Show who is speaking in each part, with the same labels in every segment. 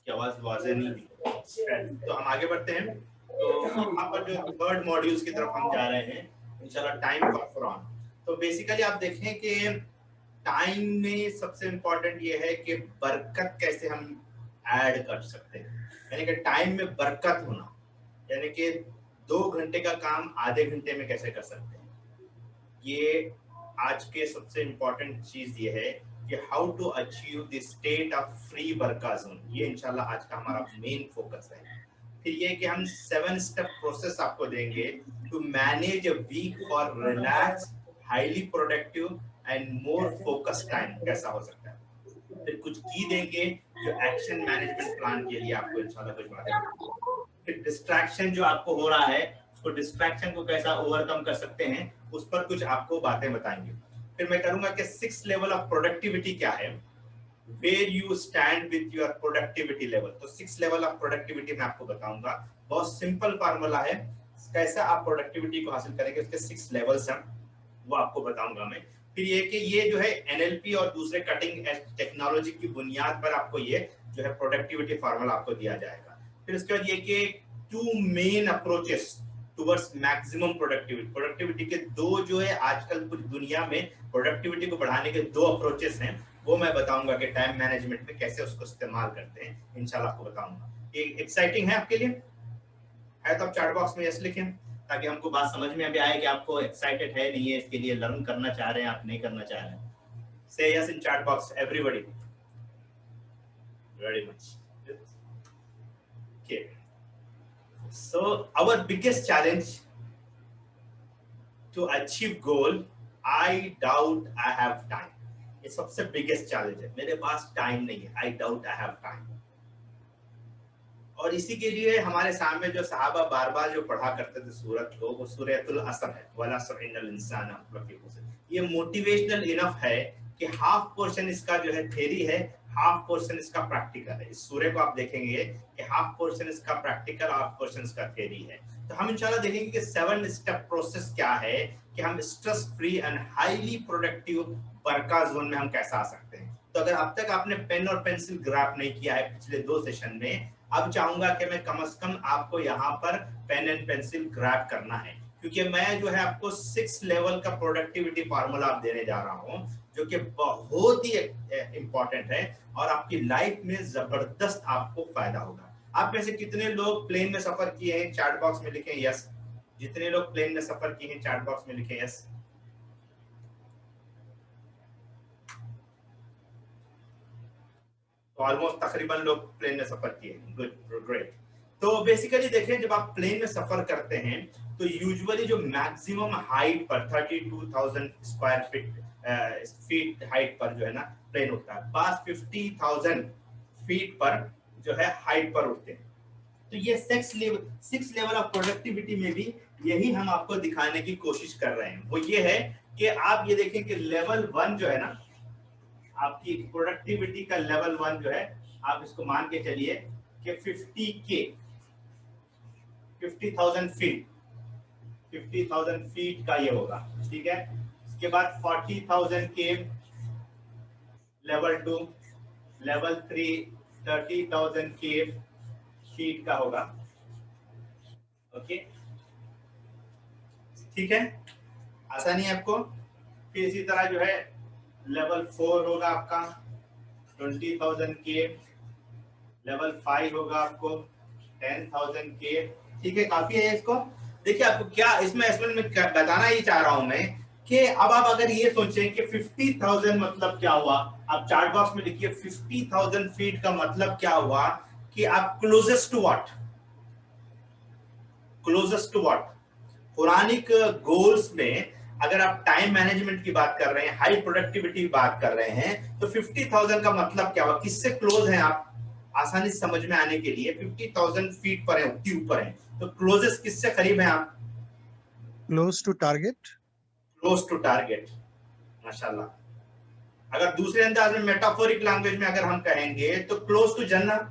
Speaker 1: की आवाज वाज़ेह नहीं हुई। तो हम आगे बढ़ते हैं। तो यहाँ पर जो थर्ड मॉड्यूल्स की तरफ हम जा रहे हैं इंशाल्लाह, टाइम फॉर कुरान। तो बेसिकली आप देखें कि टाइम में सबसे इम्पोर्टेंट ये है कि बरकत कैसे हम ऐड कर सकते हैं, यानी कि टाइम में बरकत होना, यानी कि 2 घंटे का काम आधे घंटे में कैसे कर सकते हैं। ये आज के सबसे इम्पोर्टेंट चीज ये है कि how to achieve the state of free बरका जोन। ये इंशाल्लाह आज का हमारा मेन फोकस है। फिर ये कि हम 7 स्टेप प्रोसेस आपको देंगे to manage a week for relax, highly productive and more focus time कैसा हो सकता है। फिर कुछ की देंगे जो एक्शन मैनेजमेंट प्लान के लिए आपको इंशाल्लाह कुछ बातें बताएंगे। फिर डिस्ट्रैक्शन जो आपको हो रहा है, उसको डिस्ट्रैक्शन को कैसा ओवरकम कर सकते हैं, उस पर कुछ आपको बातें बताएंगे। फिर मैं करूंगा कि 6 लेवल ऑफ प्रोडक्टिविटी क्या है, where you stand with your productivity level. तो 6 लेवल ऑफ प्रोडक्टिविटी मैं आपको बताऊंगा। बहुत सिंपल फार्मूला है, कैसे आप प्रोडक्टिविटी को हासिल करेंगे, उसके 6 लेवल्स हैं, वो आपको बताऊंगा मैं। फिर ये कि ये जो है एनएलपी और दूसरे कटिंग एज टेक्नोलॉजी की बुनियाद पर आपको ये जो है प्रोडक्टिविटी फार्मूला आपको दिया जाएगा। फिर उसके बाद ये कि 2 main approaches towards maximum productivity. Productivity के 2 जो है आजकल पूरी दुनिया में प्रोडक्टिविटी को बढ़ाने के 2 अप्रोचेस हैं, वो मैं बताऊंगा कि टाइम मैनेजमेंट में कैसे उसको इस्तेमाल करते हैं, इंशाल्लाह आपको बताऊंगा। ये एक्साइटिंग है आपके लिए? है तो आप चैट बॉक्स में यस लिखें, ताकि हमको बात समझ में अभी आए कि आपको एक्साइटेड है नहीं है इसके लिए, लर्न करना चाह रहे हैं आप, नहीं करना चाह रहे हैं। Say yes in chat box everybody, very much. Okay, so our biggest challenge to achieve goal, I doubt I have time. ये सबसे बिगेस्ट चैलेंज है, मेरे पास टाइम नहीं है, आई डाउट आई हैव टाइम। और इसी के लिए हमारे सामने जो सहाबा बार बार जो पढ़ा करते थे सूरत को, वो सूरतुल असर है, वला सुइनल इंसान लफी खुसर। ये मोटिवेशनल इनफ है कि हाफ पोर्शन इसका जो है थ्योरी है, हाफ पोर्शन इसका प्रैक्टिकल है। इस सूर्य को आप देखेंगे कि हाफ पोर्शन इसका प्रैक्टिकल, हाफ पोर्शन इसका थ्योरी है। तो हम इंशाल्लाह देखेंगे कि 7 स्टेप प्रोसेस क्या है कि हम stress free and highly productive बरका जोन में हम कैसा आ सकते हैं। तो अगर अब तक आपने पेन और पेंसिल ग्राफ नहीं किया है पिछले 2 सेशन में, अब चाहूंगा कि मैं कम से कम आपको यहाँ पर पेन एंड पेंसिल ग्रैब करना है, क्योंकि मैं जो है आपको 6 लेवल का प्रोडक्टिविटी फार्मूला आप देने जा रहा हूँ, जो कि बहुत ही इंपॉर्टेंट है और आपकी लाइफ में जबरदस्त आपको फायदा होगा। आप में से कितने लोग प्लेन में सफर किए हैं, चैट बॉक्स में लिखें यस। जितने लोग प्लेन में सफर किए हैं चैट बॉक्स में लिखें यस। तो ऑलमोस्ट तकरीबन लोग प्लेन में सफर किए, गुड, ग्रेट। तो बेसिकली देखें, जब आप प्लेन में सफर करते हैं तो यूजुअली जो मैक्सिमम हाइट पर 32,000 स्क्वायर फीट हाइट पर जो है ना प्लेन उठता है, पास 50,000 फीट पर जो है हाइट पर उठते हैं। तो ये 6 लेवल ऑफ प्रोडक्टिविटी में भी यही हम आपको दिखाने की कोशिश कर रहे हैं। वो ये है कि आप ये देखें कि लेवल 1 जो है ना, आपकी प्रोडक्टिविटी का लेवल 1 जो है, आप इसको मान के चलिए कि 50,000 फीट, 50,000 फीट का ये होगा, ठीक है। इसके बाद 40,000 के लेवल 2, लेवल 3 30,000 के फीट का होगा, ओके, ठीक है, आसानी है आपको। फिर इसी तरह जो है लेवल 4 होगा आपका 20,000 के, लेवल 5 होगा आपको 10,000 के, ठीक है, काफी है इसको। देखिए आपको क्या इसमें बताना ही चाह रहा हूं मैं कि अब आप अगर ये सोचें कि 50,000 मतलब क्या हुआ, आप चार्ट बॉक्स में लिखिए 50,000 फीट का मतलब क्या हुआ कि आप closest to what, closest to what Puranik goals में। अगर आप टाइम मैनेजमेंट की बात कर रहे हैं, हाई प्रोडक्टिविटी की बात कर रहे हैं, तो 50,000 का मतलब क्या हुआ, किससे क्लोज हैं आप, आसानी से समझ में आने के लिए 50,000 फीट पर है, ऊपर है, तो क्लोजेस्ट किससे करीब हैं आप?
Speaker 2: Close to target.
Speaker 1: Close to target, माशाल्लाह। अगर दूसरे अंदाज में मेटाफोरिक लैंग्वेज में अगर हम कहेंगे तो क्लोज टू जन्नत,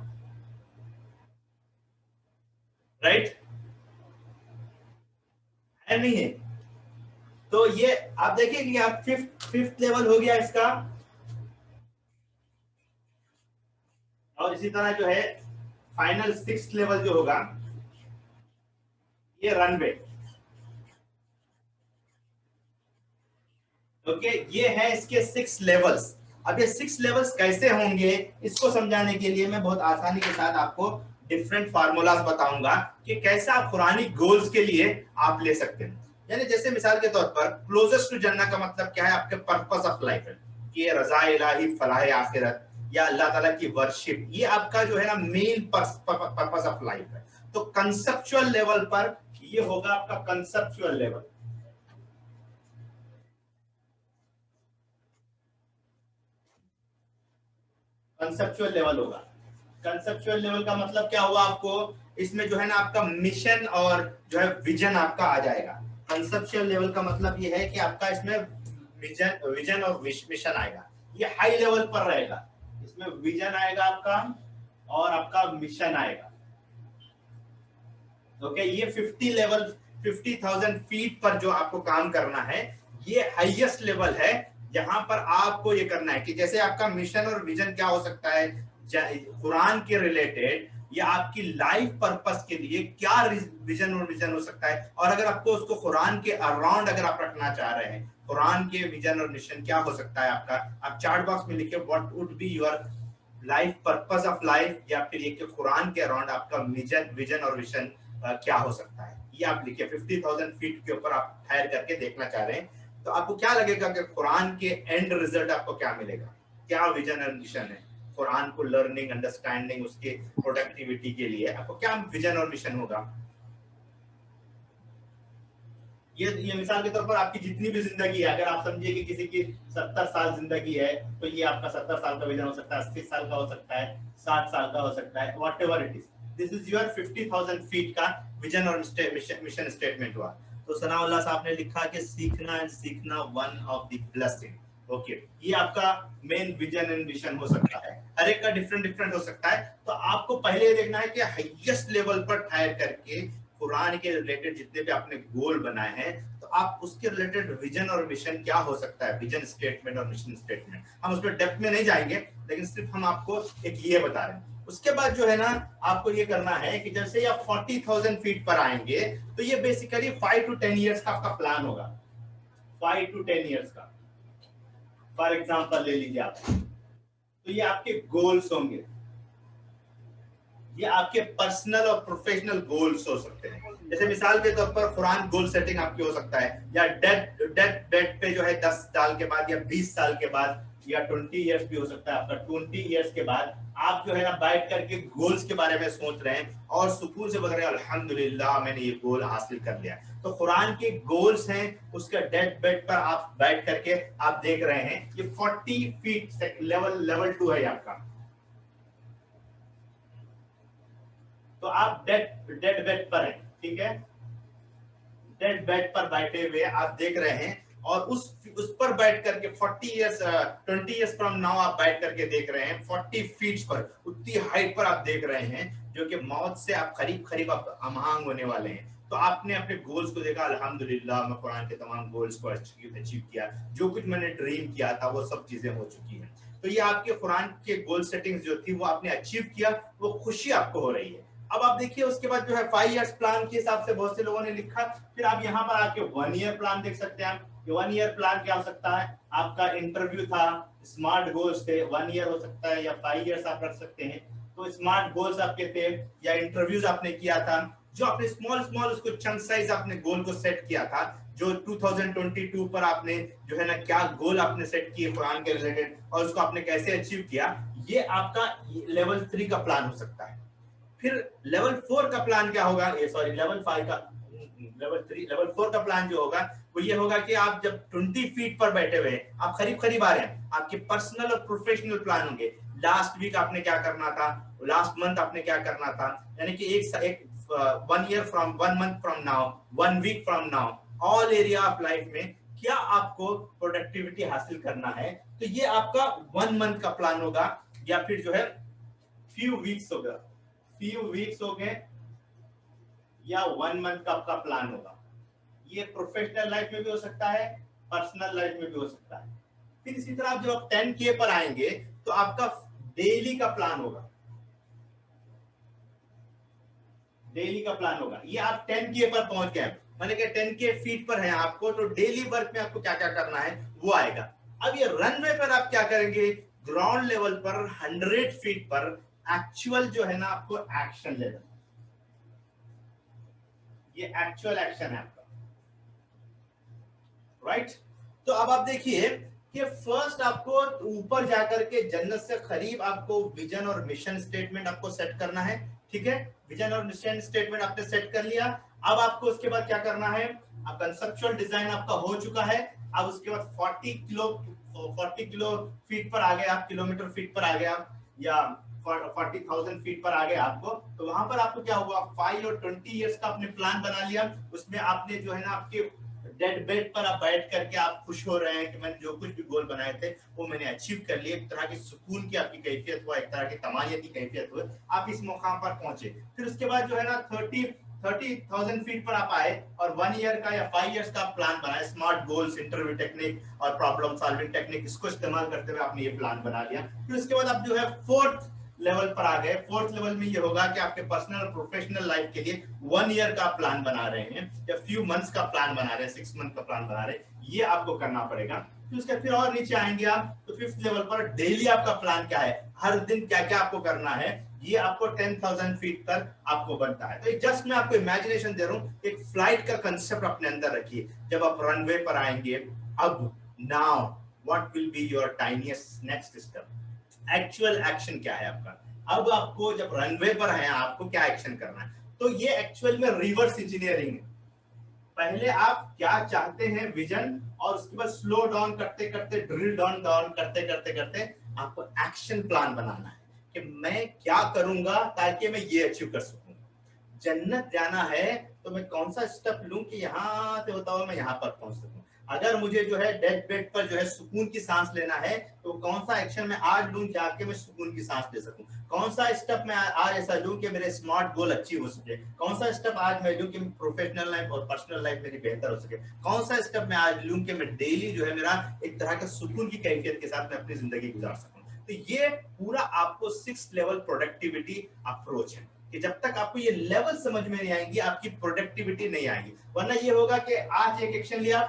Speaker 1: राइट है नहीं है? तो ये आप देखिए कि आप फिफ्थ लेवल हो गया इसका, और इसी तरह जो है फाइनल 6th लेवल जो होगा ये रनवे। ओके, ये है इसके 6 लेवल्स। अब ये 6 लेवल्स कैसे होंगे इसको समझाने के लिए मैं बहुत आसानी के साथ आपको डिफरेंट फार्मूलाज बताऊंगा कि कैसे आप कुरानी गोल्स के लिए आप ले सकते हैं। यानी जैसे मिसाल के तौर पर क्लोजेस्ट टू जन्नत का मतलब क्या है, आपके पर्पस ऑफ लाइफ है कि ये रजा इलाही फलाह आखिरत या अल्लाह ताला की वर्शिप, ये आपका जो है ना मेन पर्पस ऑफ लाइफ है। तो कंसेप्चुअल लेवल पर ये होगा आपका कंसेप्चुअल लेवल। कंसेप्चुअल लेवल होगा। कंसेप्चुअल लेवल का मतलब क्या हुआ, आपको इसमें जो है ना आपका मिशन और जो है विजन आपका आ जाएगा। कंसेप्चुअल लेवल का मतलब ये है कि आपका इसमें विजन और मिशन आएगा। ये हाई लेवल पर रहेगा, इसमें विजन आएगा आपका और आपका मिशन आएगा। ओके, ये 50,000 फीट पर जो आपको काम करना है ये हाईएस्ट लेवल है, जहां पर आपको ये करना है कि जैसे आपका मिशन और विजन क्या हो सकता है कुरान के रिलेटेड या आपकी लाइफ पर्पस के लिए क्या विजन और मिशन हो सकता है। और अगर आपको उसको कुरान के अराउंड अगर आप रखना चाह रहे हैं, कुरान के विजन और मिशन क्या हो सकता है आपका, आप चैट बॉक्स में लिखिए what would be your life purpose of life, या फिर ये कि कुरान के अराउंड आपका विजन और विजन क्या हो सकता है, ये आप लिखिए। 50,000 फीट के ऊपर आप ठहर करके देखना चाह रहे हैं तो आपको क्या लगेगा कि कुरान के एंड रिजल्ट आपको क्या मिलेगा, क्या विजन और मिशन है कुरान को लर्निंग अंडरस्टैंडिंग उसके प्रोडक्टिविटी के लिए आपको क्या विजन और मिशन होगा। ये मिसाल के तौर पर आपकी जितनी भी जिंदगी है, अगर आप समझिए कि किसी की 70 साल जिंदगी है तो ये आपका 70 साल का विजन हो सकता है, 80 साल का हो सकता है, 60 साल का हो सकता है, whatever it is. This is your 50,000 feet का विजन और मिशन स्टेटमेंट हुआ। तो सनाउल्लाह साहब ने लिखा कि सीखना एंड सीखना one of the blessing. Okay, ये आपका मेन विजन एंड मिशन हो सकता है, हर एक का डिफरेंट हो सकता है। तो आपको पहले ये देखना है कि हाईएस्ट लेवल पर ठहर करके कुरान के रिलेटेड जितने भी आपने गोल बनाए हैं तो आप उसके रिलेटेड विजन और मिशन क्या हो सकता है, विजन स्टेटमेंट और मिशन स्टेटमेंट। हम उसमें डेप्थ में नहीं जाएंगे, लेकिन सिर्फ हम आपको एक ये बता रहे हैं। उसके बाद जो है ना आपको ये करना है कि जैसे आप 40,000 फीट पर आएंगे तो ये बेसिकली 5 to 10 ईयर्स का आपका प्लान होगा, 5 to 10 ईयर्स का। फॉर एग्जांपल ले लीजिए आप, तो ये आपके गोल्स होंगे, ये आपके पर्सनल और प्रोफेशनल गोल्स हो सकते हैं। जैसे मिसाल के तौर पर कुरान गोल सेटिंग आपकी हो सकता है, या डेथ बेड पे जो है 10 साल के बाद या 20 साल के बाद या 20 इयर्स भी हो सकता है आपका। 20 इयर्स के बाद आप जो है ना बैठ करके गोल्स के बारे में सोच रहे हैं और सुकून से बता रहे हैं अल्हम्दुलिल्लाह मैंने ये गोल हासिल कर लिया। तो कुरान के गोल्स हैं, उसके डेथ बेड पर आप बैठ करके आप देख रहे हैं। ये 40 फीट लेवल 2 है आपका। तो आप डेड बेड पर हैं, ठीक है, डेड बेड पर बैठे हुए आप देख रहे हैं और उस पर बैठ करके 20 इयर्स फ्रॉम नाउ आप बैठ करके देख रहे हैं 40 फीट पर, उतनी हाइट पर आप देख रहे हैं जो कि मौत से आप करीब आप अमहांग होने वाले हैं। तो आपने अपने गोल्स को देखा, अल्हम्दुलिल्लाह मैं कुरान के तमाम गोल्स को अचीव किया, जो कुछ मैंने ड्रीम किया था वो सब चीजें हो चुकी हैं। तो ये आपके कुरान के गोल सेटिंग्स जो थी वो आपने अचीव किया, वो खुशी आपको हो रही है। अब आप देखिए उसके बाद जो है 5 इयर्स प्लान के हिसाब से बहुत से लोगों ने लिखा। फिर आप यहाँ पर आके 1 ईयर प्लान देख सकते हैं। 1 ईयर प्लान क्या हो सकता है, आपका इंटरव्यू था, स्मार्ट गोल्स थे, 1 ईयर हो सकता है या 5 इयर्स आप रख सकते हैं। तो स्मार्ट गोल्स आपके थे या इंटरव्यूज आपने किया था, जो आपने स्मॉल उसको चंक साइज आपने गोल को सेट किया था, जो 2022 पर आपने जो है ना क्या गोल आपने सेट किए कुरान के रिलेटेड और उसको आपने कैसे अचीव किया, ये आपका लेवल 3 का प्लान हो सकता है। फिर लेवल 4 का प्लान क्या होगा, ये सॉरी लेवल 5 का, लेवल 4 का प्लान जो होगा वो ये होगा कि आप जब 20 फीट पर बैठे हुए हैं, आप करीब आ रहे हैं, आपके पर्सनल और प्रोफेशनल प्लान होंगे। लास्ट वीक आपने क्या करना था, लास्ट मंथ आपने क्या करना था, यानी कि एक 1 year from 1 month from now, 1 week from now, all area of life में क्या आपको प्रोडक्टिविटी हासिल करना है। तो ये आपका 1 मंथ का प्लान होगा, या फिर जो है फ्यू वीक्स होगा, फ्यू वीक्स हो गए या 1 मंथ का आपका प्लान होगा। ये प्रोफेशनल लाइफ में भी हो सकता है, पर्सनल लाइफ में भी हो सकता है। फिर इसी तरह जब आप 10K पर आएंगे तो आपका डेली का प्लान होगा, डेली का प्लान होगा। ये आप 10K पर पहुंच गए, मैंने कहा 10K फीट पर है आपको, तो डेली वर्क में आपको क्या क्या करना है वो आएगा। अब ये रनवे पर आप क्या करेंगे, ग्राउंड लेवल पर 100 फीट पर एक्चुअल जो है ना आपको एक्शन लेना, ये एक्चुअल एक्शन है आपका, राइट। तो अब आप देखिए कि फर्स्ट आपको ऊपर जाकर के जन्नत से करीब आपको विजन और मिशन स्टेटमेंट आपको सेट करना है, ठीक है। विजन और मिशन स्टेटमेंट आपने सेट कर लिया। अब आपको उसके बाद क्या करना है, अब कंसेप्चुअल डिजाइन आपका हो चुका है। अब उसके बाद 40 किलो फीट पर आ गए आप, किलोमीटर फीट पर आ गए आप, या 40,000 फीट पर आ गए आपको। तो वहां पर आपको क्या हुआ, 5 और 20 इयर्स का आपने प्लान बना लिया। उसमें आपने जो है ना आपके डेड बेड पर आप बैठ करके आप खुश हो रहे हैं कि मैंने जो कुछ भी गोल बनाए थे वो मैंने अचीव कर लिए। एक तरह की सुकून की आपकी कैफियत हुआ, एक तरह की तमानियत की कैफियत हुई, आप इस मुकाम पर पहुंचे। फिर उसके बाद जो है ना 30,000 फीट पर आप आए और 1 ईयर का या 5 इयर्स का प्लान बनाए। स्मार्ट गोल्स, इंटरव्यू टेक्निक और प्रॉब्लम सॉल्विंग टेक्निक, इसको इस्तेमाल करते हुए आपने ये प्लान बना लिया। फिर उसके बाद आप जो है 4th लेवल पर आ गए। 4th लेवल में ये होगा कि आपके पर्सनल और प्रोफेशनल लाइफ के लिए 1 ईयर का प्लान बना रहे हैं या फ्यू मंथ्स का प्लान बना रहे हैं, 6 मंथ का प्लान बना रहे हैं, ये आपको करना पड़ेगा। तो उसके फिर और नीचे आएंगे आप, तो 5th लेवल पर डेली आपका प्लान क्या है, हर दिन क्या क्या आपको करना है, ये आपको 10,000 फीट पर आपको बनता है। तो जस्ट मैं आपको इमेजिनेशन दे रहा हूँ, एक फ्लाइट का कंसेप्ट अपने अंदर रखिए। जब आप रनवे पर आएंगे, अब now what will be your tiniest next step, actual action क्या है आपका। अब आपको जब रनवे पर है आपको क्या एक्शन करना है, तो ये एक्चुअल में रिवर्स इंजीनियरिंग है। पहले आप क्या चाहते हैं विजन, और उसके बाद स्लो डाउन करते करते, ड्रिल डाउन डाउन करते करते करते आपको एक्शन प्लान बनाना है कि मैं क्या करूंगा ताकि मैं ये अचीव कर सकूं। जन्नत जाना है तो मैं कौन सा स्टेप लूं कि यहाँ से होता हुआ मैं यहाँ पर पहुंच सकूं। अगर मुझे जो है डेड बेड पर जो है सुकून की सांस लेना है, तो कौन सा एक्शन मैं आज लूं जाके मैं सुकून की सांस ले सकूं। कौन सा स्टेप मैं आज ऐसा लूं कि मेरे स्मार्ट गोल अचीव हो सके। कौन सा स्टेप आज मैं लूं कि प्रोफेशनल लाइफ और पर्सनल लाइफ मेरी बेहतर हो सके। कौन सा स्टेप मैं आज लूं कि मैं डेली जो है मेरा एक तरह का सुकून की कैफियत के साथ मैं अपनी जिंदगी गुजार सकूं। तो ये पूरा आपको 6th लेवल प्रोडक्टिविटी अप्रोच है कि जब तक आपको ये लेवल समझ में नहीं आएंगी आपकी प्रोडक्टिविटी नहीं आएगी। वरना ये होगा कि आज एक एक्शन लिया,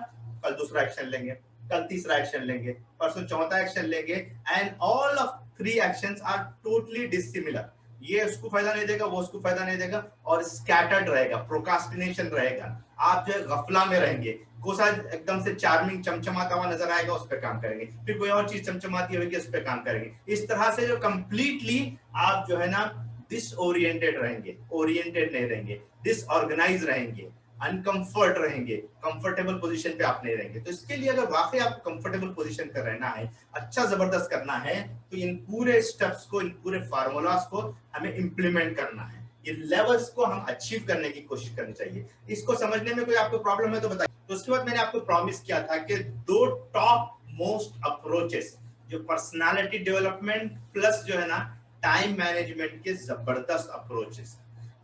Speaker 1: कल दूसरा एक्शन लेंगे, कल तीसरा एक्शन लेंगे, परसों चौथा एक्शन लेंगे, and all of 3 actions are totally dissimilar. ये उसको फायदा नहीं देगा, वो उसको फायदा नहीं देगा, और स्कैटर्ड रहेगा, प्रोक्रास्टिनेशन रहेगा। आप जो है गफला में रहेंगे, कोई सा एकदम से चार्मिंग चमचमाता हुआ नजर आएगा, उस पर काम करेंगे, फिर कोई और चीज चमचमाती होगी, उस पर काम करेंगे। इस तरह से जो कंप्लीटली आप जो है ना डिसओरिएंटेड रहेंगे, ओरिएंटेड नहीं रहेंगे, डिसऑर्गेनाइज रहेंगे, अनकंफर्ट रहेंगे, कंफर्टेबल पोजीशन पे आप नहीं रहेंगे। तो इसके लिए अगर वाकई आपको कंफर्टेबल पोजीशन पे रहना है, अच्छा जबरदस्त करना है, तो इन पूरे स्टेप्स को, इन पूरे फार्मूलास को हमें इंप्लीमेंट करना है। ये लेवल्स को हम अचीव करने की कोशिश करनी चाहिए। इसको समझने में कोई आपको प्रॉब्लम है तो बताइए। तो उसके बाद मैंने आपको प्रॉमिस किया था कि 2 टॉप मोस्ट अप्रोचेस जो पर्सनालिटी डेवलपमेंट प्लस जो है ना टाइम मैनेजमेंट के जबरदस्त अप्रोचेस,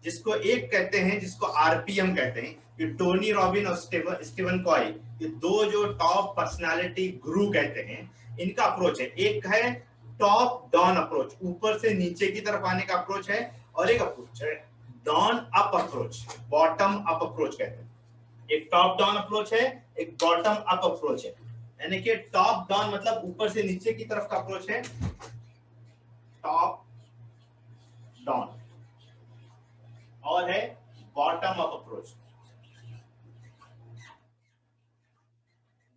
Speaker 1: जिसको एक कहते हैं, जिसको आरपीएम कहते हैं, ये टोनी रॉबिन और स्टीवन कॉय, ये 2 जो टॉप पर्सनालिटी गुरु कहते हैं, इनका अप्रोच है। एक है टॉप डाउन अप्रोच, ऊपर से नीचे की तरफ आने का अप्रोच है, और एक अप्रोच है down up approach, bottom up approach कहते हैं। एक टॉप डाउन अप्रोच है, एक बॉटम अप अप्रोच है। यानी कि टॉप डाउन मतलब ऊपर से नीचे की तरफ का अप्रोच है, टॉप डाउन, और है bottom up approach,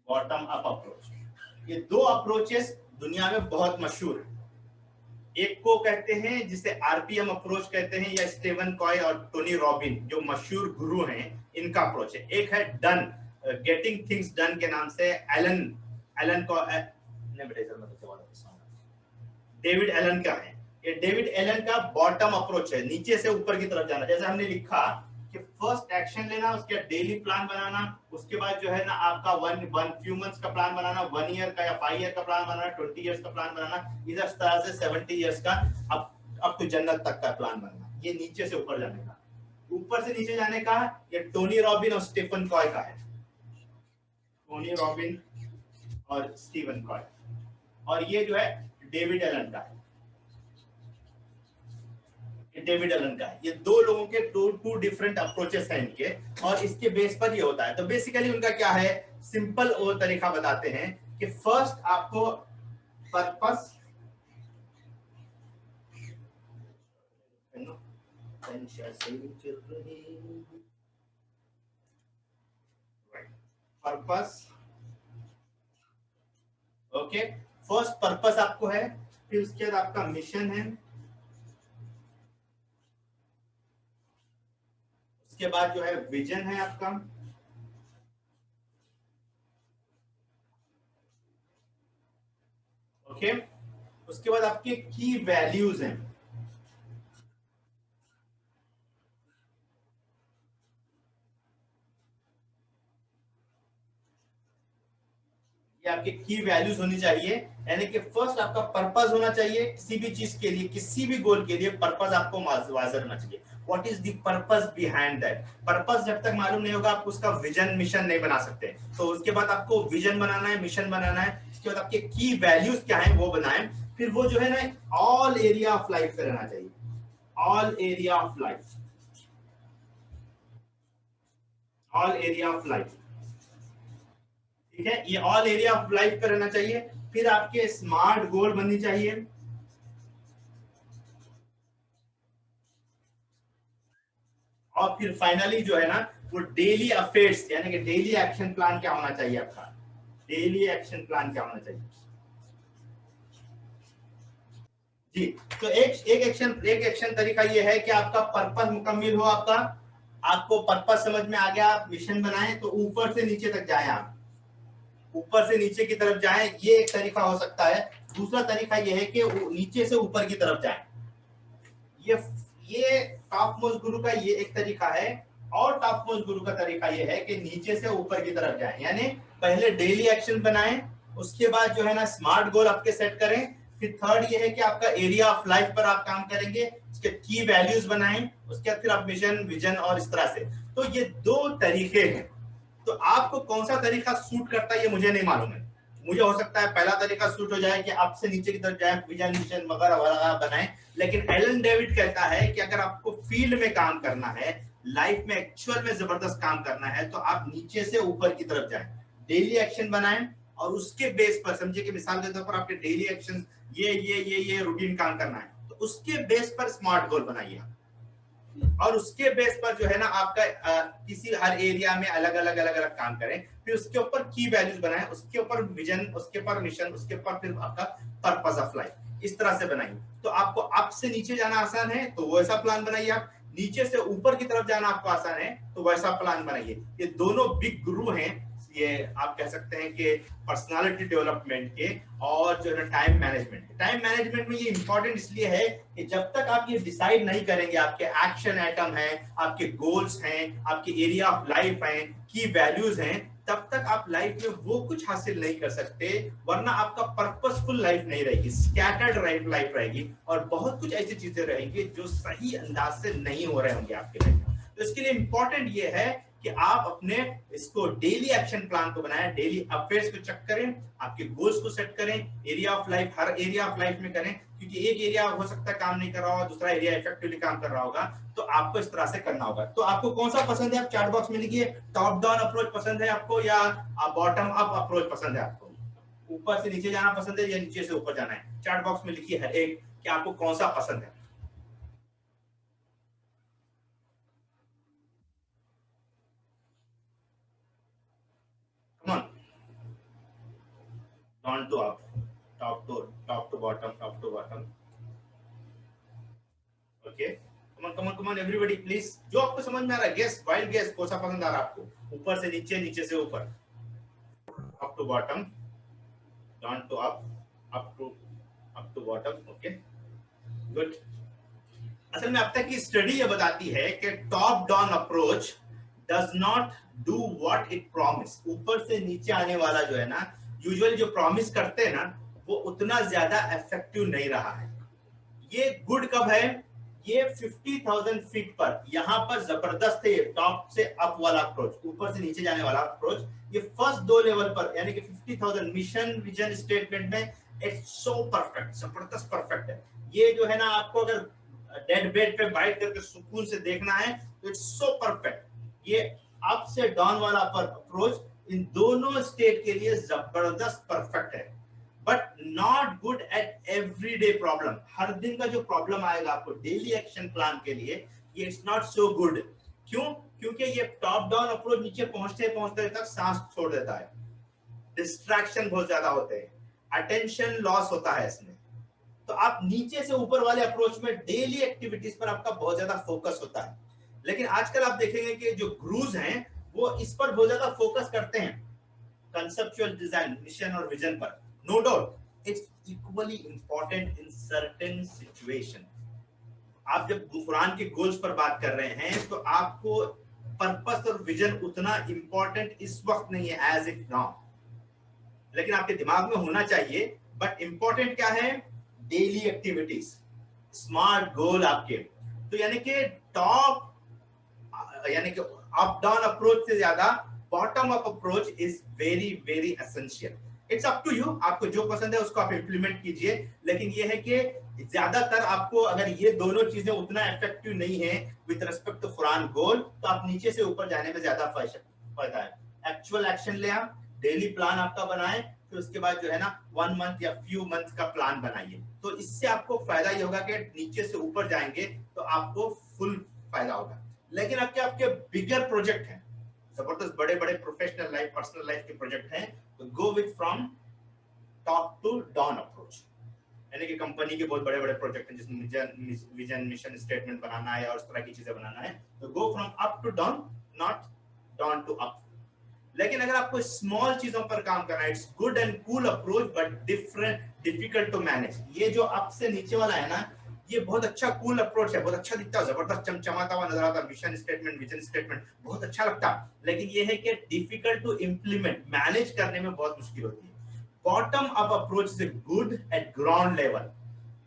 Speaker 1: bottom up approach. ये 2 अप्रोचेस दुनिया में बहुत मशहूर है। एक को कहते हैं जिसे आरपीएम अप्रोच कहते हैं, या स्टीवन कॉय और टोनी रॉबिन जो मशहूर गुरु हैं, इनका अप्रोच है। एक है डन, गेटिंग थिंग्स डन के नाम से एलन को डेविड एलन का है। ये डेविड एलन का बॉटम अप्रोच है, नीचे से ऊपर की तरफ जाना। जैसे हमने लिखा कि फर्स्ट एक्शन लेना, उसके बाद डेली प्लान बनाना, उसके बाद जो है ना आपका वन फ्यू मंथ्स का प्लान बनाना, 1 ईयर का या 5 ईयर का प्लान बनाना, 20 इयर्स का प्लान बनाना, इस तरह से 70 इयर्स का अब तो जन्नत तक का प्लान बनना। ये नीचे से ऊपर जाने का। ऊपर से नीचे जाने का ये टोनी रॉबिन और स्टीफन कॉय का है, टोनी रॉबिन और स्टीवन कॉय, और ये जो है डेविड एलन का है। डेविड एलन का है। ये दो लोगों के टू डिफरेंट अप्रोचेस हैं इनके, और इसके बेस पर ये होता है। तो बेसिकली उनका क्या है, सिंपल वो तरीका बताते हैं कि फर्स्ट आपको purpose, purpose, okay, first purpose आपको है, फिर उसके बाद आपका मिशन है, उसके बाद जो है विजन है आपका, ओके, उसके बाद आपके की वैल्यूज हैं, ये आपके की वैल्यूज होनी चाहिए। यानी कि फर्स्ट आपका पर्पस होना चाहिए, किसी भी चीज के लिए, किसी भी गोल के लिए पर्पस आपको वाज़ेह होना चाहिए। What is the purpose behind that. Purpose जब तक मालूम नहीं होगा आप उसका विजन मिशन नहीं बना सकते। तो उसके बाद आपको विजन बनाना है, मिशन बनाना है, उसके बाद आपके की वैल्यूज क्या है वो बनाएं। फिर वो जो है ना ऑल एरिया ऑफ लाइफ पे रहना चाहिए, all area of life, all area of life, ठीक है, ये ऑल एरिया ऑफ लाइफ पे रहना चाहिए। फिर आपके स्मार्ट गोल बननी चाहिए, और फिर फाइनली जो है ना वो डेली अफेयर्स, यानी कि डेली एक्शन प्लान क्या होना चाहिए आपका, डेली एक्शन प्लान क्या होना चाहिए जी। तो एक एक्शन तरीका ये है कि आपका पर्पस मुकम्मिल हो, आपको पर्पस समझ में आ गया, आप मिशन बनाएं तो ऊपर से नीचे तक जाएं, आप ऊपर से नीचे की तरफ जाएं, ये एक तरीका हो सकता है। दूसरा तरीका ये है कि नीचे से ऊपर की तरफ जाएं, ये टॉप मोस्ट गुरु का ये एक तरीका है। और टॉप मोस्ट गुरु का तरीका ये है कि नीचे से ऊपर की तरफ जाएं, यानी पहले डेली एक्शन बनाएं, उसके बाद जो है ना स्मार्ट गोल आपके सेट करें, फिर थर्ड ये है कि आपका एरिया ऑफ लाइफ पर आप काम करेंगे, उसके की वैल्यूज बनाएं, उसके बाद फिर आप मिशन विजन और इस तरह से। तो ये दो तरीके हैं। तो आपको कौन सा तरीका सूट करता है ये मुझे नहीं मालूम है। मुझे हो सकता है पहला तरीका सूट हो जाए कि आपसे नीचे की तरफ जाए, विजन मिशन वगैरह वगैरह बनाएं। लेकिन एलन डेविड कहता है कि अगर आपको फील्ड में काम करना है, लाइफ में एक्चुअल में जबरदस्त काम करना है, तो आप नीचे से ऊपर की तरफ जाएं, डेली एक्शन बनाएं, और उसके बेस पर समझिए कि मिसाल के तौर पर आपके डेली एक्शन ये रूटीन काम करना है, तो उसके बेस पर स्मार्ट गोल बनाइए, और उसके बेस पर जो है ना आपका किसी हर एरिया में अलग अलग काम करें, फिर उसके ऊपर की वैल्यूज बनाएं, उसके ऊपर विजन, उसके ऊपर मिशन, उसके ऊपर फिर आपका पर्पस ऑफ लाइफ, इस तरह से बनाइए। तो आपको अप से नीचे जाना आसान है तो वैसा प्लान बनाइए, आप नीचे से ऊपर की तरफ जाना आपको आसान है तो वैसा प्लान बनाइए। ये दोनों बिग गुरु हैं, ये आप कह सकते हैं कि पर्सनालिटी डेवलपमेंट के और जो है टाइम मैनेजमेंट। टाइम मैनेजमेंट में ये इंपॉर्टेंट इसलिए है कि जब तक आप ये डिसाइड नहीं करेंगे, आपके एक्शन आइटम हैं, आपके गोल्स हैं, आपके एरिया ऑफ लाइफ हैं, की वैल्यूज हैं, तब तक आप लाइफ में वो कुछ हासिल नहीं कर सकते। वरना आपका पर्पसफुल लाइफ नहीं रहेगी, स्कैटर्ड लाइफ रहेगी, और बहुत कुछ ऐसी चीजें रहेंगी जो सही अंदाज से नहीं हो रहे होंगे आपके लाइफ में। तो इसके लिए इंपॉर्टेंट ये है कि आप अपने इसको डेली एक्शन प्लान को बनाएं, डेली अफेयर्स को चेक करें, आपके गोल्स को सेट करें, area of life her area of life में करें, क्योंकि एक एरिया हो सकता है काम नहीं कर रहा होगा, दूसरा एरिया इफेक्टिवली काम कर रहा होगा, तो आपको इस तरह से करना होगा। तो आपको कौन सा पसंद है, आप चैट बॉक्स में लिखिए, टॉप डाउन अप्रोच पसंद है आपको या बॉटम अप अप्रोच पसंद है आपको, ऊपर से नीचे जाना पसंद है या नीचे से ऊपर जाना है। चैट बॉक्स में लिखिए हर एक कि आपको कौन सा पसंद है। Come on. Down to up, top to bottom, top to bottom. Okay. Come on, everybody, please. जो आपको समझ में आ रहा है, guess, wild guess, कौन सा पसंद आ रहा है आपको? ऊपर से नीचे, नीचे से ऊपर, up to bottom, down to up, up to bottom. Okay. Good. असल में अब तक की स्टडी ये बताती है कि top down approach does not do what it promise. ऊपर से नीचे आने वाला जो है ना, यूजुअली जो प्रॉमिस करते हैं ना, वो उतना ज्यादा इफेक्टिव नहीं रहा है। ये गुड कब है, ये 50,000 फीट पर, यहाँ पर जबरदस्त है टॉप से अप वाला अप्रोच, ऊपर से नीचे जाने वाला अप्रोच। ये फर्स्ट दो लेवल पर यानी कि 50,000 मिशन विजन स्टेटमेंट में इट्स सो परफेक्ट, जबरदस्त परफेक्ट है। ये जो है ना आपको अगर डेड बेड पे बैठ करके सुकून से देखना है तो इट्स सो परफेक्ट। ये अप से डाउन वाला अप्रोच इन दोनों स्टेट के लिए जबरदस्त परफेक्ट है, but not good at everyday problem. हर दिन का जो प्रॉब्लम आएगा आपको डेली एक्शन प्लान के लिए, ये इट्स नॉट सो गुड। क्यों? क्योंकि ये टॉप डाउन अप्रोच नीचे पहुंचते पहुंचते तक सांस छोड़ देता है, डिस्ट्रैक्शन बहुत ज्यादा होते हैं, अटेंशन लॉस होता है इसमें। तो आप नीचे से ऊपर वाले अप्रोच में डेली एक्टिविटीज पर आपका बहुत ज्यादा फोकस होता है, लेकिन आजकल आप देखेंगे कि जो गुरुज हैं वो इस पर बहुत ज्यादा फोकस करते हैं, कंसेप्चुअल डिजाइन, मिशन और विजन पर। No doubt it's equally important in certain situation. आप जब कुरान के गोल्स पर बात कर रहे हैं तो आपको पर्पस और विजन उतना इंपॉर्टेंट इस वक्त नहीं है एज इफ नाउ, लेकिन आपके दिमाग में होना चाहिए। बट इंपॉर्टेंट क्या है? डेली एक्टिविटीज, स्मार्ट गोल आपके। तो यानी कि टॉप यानी कि अप डाउन अप्रोच से ज्यादा bottom up approach is very very essential. It's up to you, आपको जो पसंद है उसको आप इंप्लीमेंट कीजिए, लेकिन ये है कि ज्यादातर आपको अगर ये दोनों चीजें उतना इफेक्टिव नहीं है विद रिस्पेक्ट टू कुरान गोल, तो आप नीचे से ऊपर जाने में ज्यादा फायदा है। एक्चुअल एक्शन ले, आप डेली प्लान आपका बनाएं, फिर उसके बाद जो है ना 1 मंथ या फ्यू मंथ का प्लान बनाइए। तो इससे आपको फायदा ये होगा कि नीचे से ऊपर जाएंगे तो आपको फुल फायदा होगा। लेकिन आपके बिगर प्रोजेक्ट हैं, जबरदस्त बड़े बड़े प्रोफेशनल लाइफ, पर्सनल लाइफ के प्रोजेक्ट हैं, तो go with from top to down approach. यानी कि कंपनी के बहुत बड़े बड़े प्रोजेक्ट हैं जिसमें विजन मिशन स्टेटमेंट बनाना है और उस तरह की चीजें बनाना है, तो go from up to down, not down to up. लेकिन अगर आपको स्मॉल चीजों पर काम करना है, it's good and cool approach but difficult to manage. ये जो अप से नीचे वाला है ना, ये बहुत अच्छा कूल अप्रोच है, बहुत अच्छा दिखता है, जबरदस्त चमचमाता हुआ नजर आता है, मिशन स्टेटमेंट, विजन स्टेटमेंट बहुत अच्छा लगता है, लेकिन ये है कि डिफिकल्ट टू इंप्लीमेंट, मैनेज करने में बहुत मुश्किल होती है। Bottom up approach is good at ground level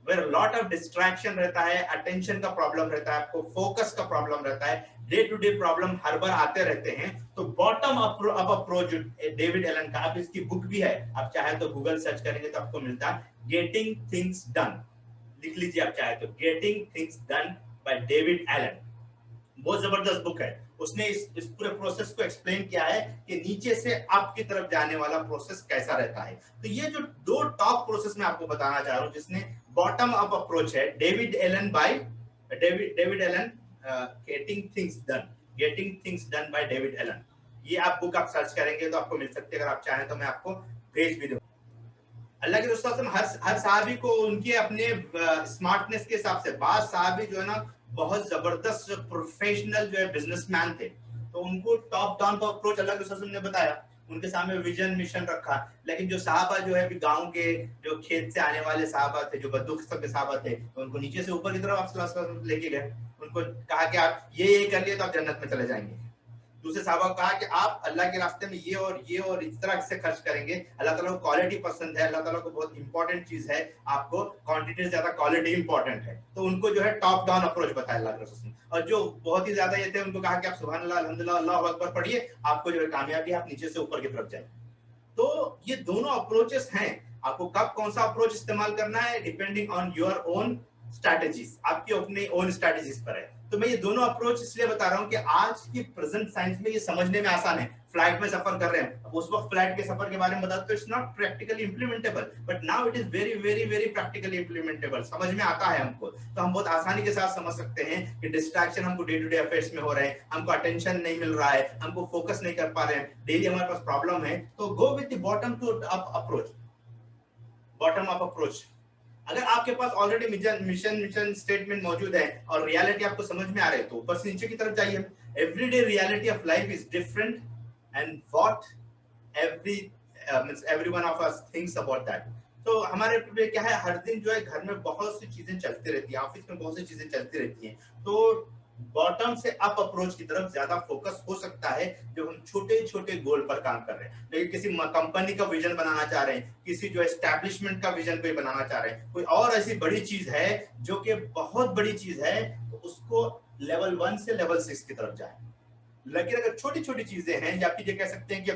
Speaker 1: where a lot of distraction रहता है, attention का प्रॉब्लम रहता है, आपको फोकस का प्रॉब्लम रहता है, डे टू डे प्रॉब्लम हर बार आते रहते हैं। तो bottom up approach David Allen का, आप इसकी बुक भी है, आप चाहे तो गूगल सर्च करेंगे तो आपको मिलता है, गेटिंग थिंग्स डन, लिख लीजिए आप चाहे तो, getting things done by David Allen. बहुत जबरदस्त बुक है। उसने इस पूरे प्रोसेस को एक्सप्लेन किया है कि नीचे से अप की तरफ जाने वाला प्रोसेस कैसा रहता है। तो ये जो दो टॉप प्रोसेस मैं आपको बताना चाह रहा हूं जिसने बॉटम अप अप्रोच है, David Allen getting things done by David Allen. ये आप बुक आप सर्च करेंगे तो आपको मिल सकती है, अगर आप चाहें तो मैं आपको भेज भी दूं। अल्लाह के रसूल हर सहाबी को उनके अपने स्मार्टनेस के हिसाब से, बाद सहाबी जो है ना बहुत जबरदस्त प्रोफेशनल जो है बिजनेसमैन थे, तो उनको टॉप डाउन का अप्रोच अल्लाह के रसूल ने बताया, उनके सामने विजन मिशन रखा। लेकिन जो सहाबा जो है गांव के, जो खेत से आने वाले सहाबा थे, जो बद्दू किस्म के सहाबा थे, तो उनको नीचे से ऊपर की तरफ आप सल्लल्लाहु अलैहि वसल्लम लेके गए, उनको कहा कि आप ये कर लिए तो आप जन्नत में चले जाएंगे। दूसरे साहबा को कहा कि आप अल्लाह के रास्ते में ये और इस तरह से खर्च करेंगे, अल्लाह ताला को क्वालिटी पसंद है, अल्लाह ताला को बहुत इंपॉर्टेंट चीज है, आपको क्वांटिटी से ज्यादा क्वालिटी इंपॉर्टेंट है। तो उनको जो है टॉप डाउन अप्रोच बताया अल्लाह के रसूल ने। और जो बहुत ही ज्यादा ये थे उनको कहा कि आप सुभान अल्लाह, अल्हम्दुलिल्लाह, अल्लाहु अकबर पढ़िए, आपको जो है कामयाबी, आप नीचे से ऊपर की तरफ जाए। तो ये दोनों अप्रोचेस हैं, आपको कब कौन सा अप्रोच इस्तेमाल करना है depending on your own strategies, आपकी अपने ओन स्ट्रेटजीज पर है। तो मैं ये दोनों अप्रोच इसलिए बता रहा हूँ कि आज की प्रेजेंट साइंस में ये समझने में आसान है। फ्लाइट में सफर कर रहे हैं, अब उस वक्त फ्लाइट के सफर के बारे में बताते तो it's not practically implementable, but now it is very very very practically implementable, समझ में आता है हमको। तो हम बहुत आसानी के साथ समझ सकते हैं कि डिस्ट्रैक्शन हमको डे टू डे अफेयर्स में हो रहे हैं, हमको अटेंशन नहीं मिल रहा है, हमको फोकस नहीं कर पा रहे हैं, डेली हमारे पास प्रॉब्लम है। तो go with the bottom to up approach, bottom up approach. अगर आपके पास ऑलरेडी मिशन स्टेटमेंट मौजूद है और रियलिटी आपको समझ में आ रही है तो ऊपर से नीचे की तरफ जाइए। Everyday reality of life is different and what every one of us thinks about that. तो हमारे पे क्या है, हर दिन जो है घर में बहुत सी चीजें चलती रहती है, ऑफिस में बहुत सी चीजें चलती रहती हैं। तो बॉटम से अप अप्रोच की तरफ ज्यादा फोकस हो सकता है जब हम छोटे छोटे गोल पर काम कर रहे हैं। लेकिन किसी कंपनी का विजन बनाना चाह रहे हैं, किसी जो एस्टैब्लिशमेंट का विजन कोई बनाना चाह रहे हैं, कोई और ऐसी बड़ी चीज है जो कि बहुत बड़ी चीज है, तो उसको लेवल 1 से लेवल 6 की तरफ जाए। लेकिन अगर छोटी छोटी चीजें हैं या फिर ये कह सकते हैं कि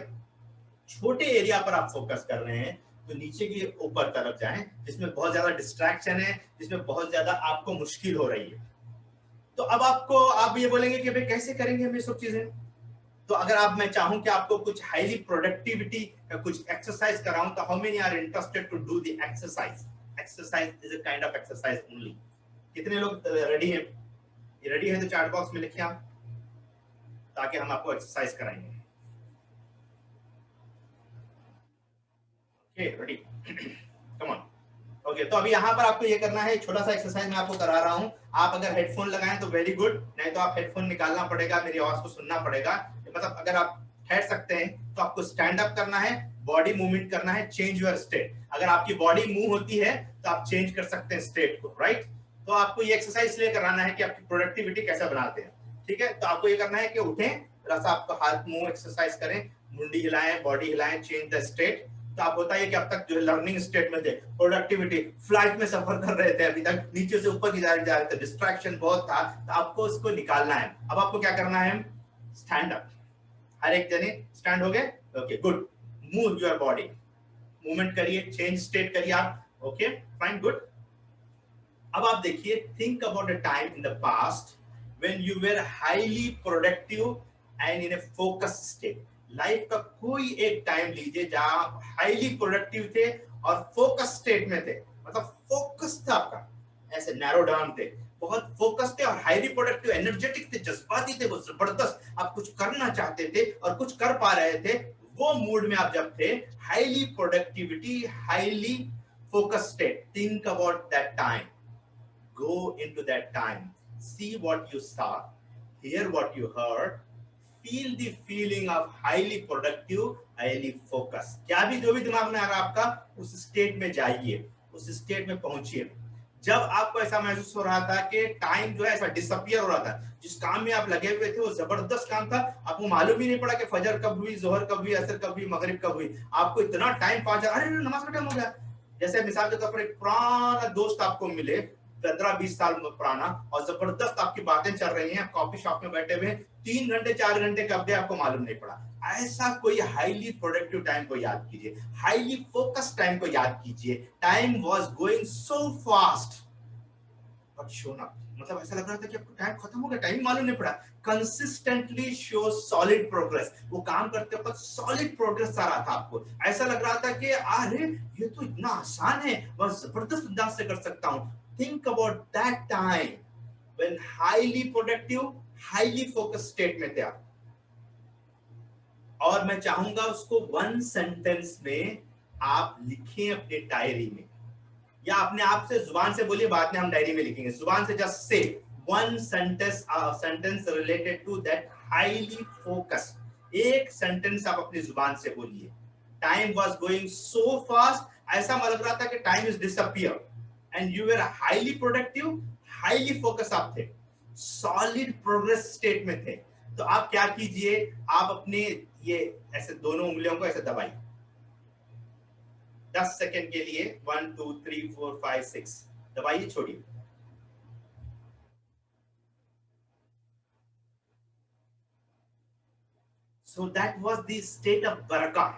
Speaker 1: छोटे एरिया पर आप फोकस कर रहे हैं, जो नीचे की ऊपर तरफ जाएं, जिसमें बहुत ज्यादा डिस्ट्रैक्शन है, जिसमें बहुत ज्यादा आपको मुश्किल हो रही है। तो अब आप ये बोलेंगे कि भाई कैसे करेंगे हम ये सब चीजें। तो अगर मैं चाहूं कि आपको कुछ हाईली प्रोडक्टिविटी का कुछ एक्सरसाइज कराऊं, तो how many are interested to do the exercise? Exercise is a kind of exercise only. कितने लोग रेडी हैं? रेडी है तो चैट बॉक्स में लिखिए आप, ताकि हम आपको एक्सरसाइज कराएंगे। Okay, ready, come on. Okay, तो अभी यहाँ पर आपको ये करना है, छोटा सा एक्सरसाइज मैं आपको करा रहा हूँ। आप अगर हेडफोन लगाएं तो वेरी गुड, नहीं तो आप हेडफोन निकालना पड़ेगा, मेरी आवाज को सुनना पड़ेगा। मतलब अगर आप ठहर सकते हैं तो आपको स्टैंड अप करना है, बॉडी मूवमेंट करना है, चेंज योर स्टेट। अगर आपकी बॉडी मूव होती है तो आप चेंज कर सकते हैं स्टेट को, राइट। तो आपको ये एक्सरसाइज इसलिए कराना है कि आपकी प्रोडक्टिविटी कैसे बनाते हैं, ठीक है। तो आपको ये करना है कि उठें, थोड़ा सा आपको हाथ मुंह एक्सरसाइज करें, मुंडी हिलाएं, बॉडी हिलाएं, चेंज द स्टेट। तो आप होता है कि अब तक जो लर्निंग स्टेट में थे, प्रोडक्टिविटी, फ्लाइट में सफर कर रहे थे, अभी तक नीचे से ऊपर की जा रहे थे, डिस्ट्रैक्शन बहुत था, तो आपको उसको निकालना है। अब आपको क्या करना है? Stand up. हर एक जने स्टैंड हो गए? Okay, good. Move your body, movement करिए, चेंज स्टेट करिए आप। Okay, fine, good. अब आप देखिए, think about a time in the past when you were highly productive and in a focus state. Life का कोई एक टाइम लीजिए जहां आप हाईली प्रोडक्टिव थे और फोकस स्टेट में थे, मतलब फोकस था आपका, ऐसे नैरो डाउन थे, बहुत फोकस थे और हाईली प्रोडक्टिव, एनर्जेटिक थे, जज्बाती थे, वो जबरदस्त, आप कुछ करना चाहते थे और कुछ कर पा रहे थे, वो मूड में आप जब थे, highly productivity, highly focus state. Think about that time, go into that time, see what you saw, hear what you heard, feel the feeling of highly productive, highly focused। क्या भी जो भी दिमाग में आ रहा है आपका, उस स्टेट में जाइए, उस स्टेट में पहुंचिए। जब आपको ऐसा महसूस हो रहा था कि टाइम जो है ऐसा डिसअपियर हो रहा था, जिस काम में आप लगे हुए थे वो जबरदस्त काम था, आपको मालूम ही नहीं पड़ा कि फजर कब हुई, जोहर कब हुई, असर कब हुई, मगरिब कब हुई। आपको इतना टाइम पास, अरे नमाज का टाइम हो गया। जैसे मिसाल के तौर पर एक पुराना दोस्त आपको मिले, 15-20 साल पुराना, और जबरदस्त आपकी बातें चल रही हैं, कॉफी शॉप में बैठे हुए 3 घंटे 4 घंटे कब गए आपको मालूम नहीं पड़ा। ऐसा कोई हाईली प्रोडक्टिव टाइम को याद कीजिए, हाईली फोकस्ड टाइम को याद कीजिए। Time was going so fast but shown up, मतलब ऐसा लग रहा था कि आपको टाइम खत्म हो गया, टाइम मालूम नहीं पड़ा। कंसिस्टेंटली शो सॉलिड प्रोग्रेस, वो काम करते वक्त सॉलिड प्रोग्रेस आ रहा था आपको। ऐसा लग रहा था कि अरे ये तो इतना आसान है, बस जबरदस्त अंदाज से कर सकता हूं। Think about that time when highly productive, highly focused state में थे आप। और मैं चाहूंगा उसको 1 सेंटेंस में आप लिखें अपने डायरी में, या अपने आप से जुबान से बोलिए, बाद में हम डायरी में लिखेंगे। जुबान से जस्ट से 1 sentence related to that highly focused. एक सेंटेंस आप अपनी जुबान से बोलिए। Time was going so fast, ऐसा लग रहा था कि time is disappear and you were highly productive, highly focused आप थे, solid progress state में थे। तो आप क्या कीजिए, आप अपने ये ऐसे दोनों उंगलियों को ऐसे दबाइए 10 सेकंड के लिए, 1 2 3 4 5 6 दबाइए, छोड़िए। So that was the state of barakah.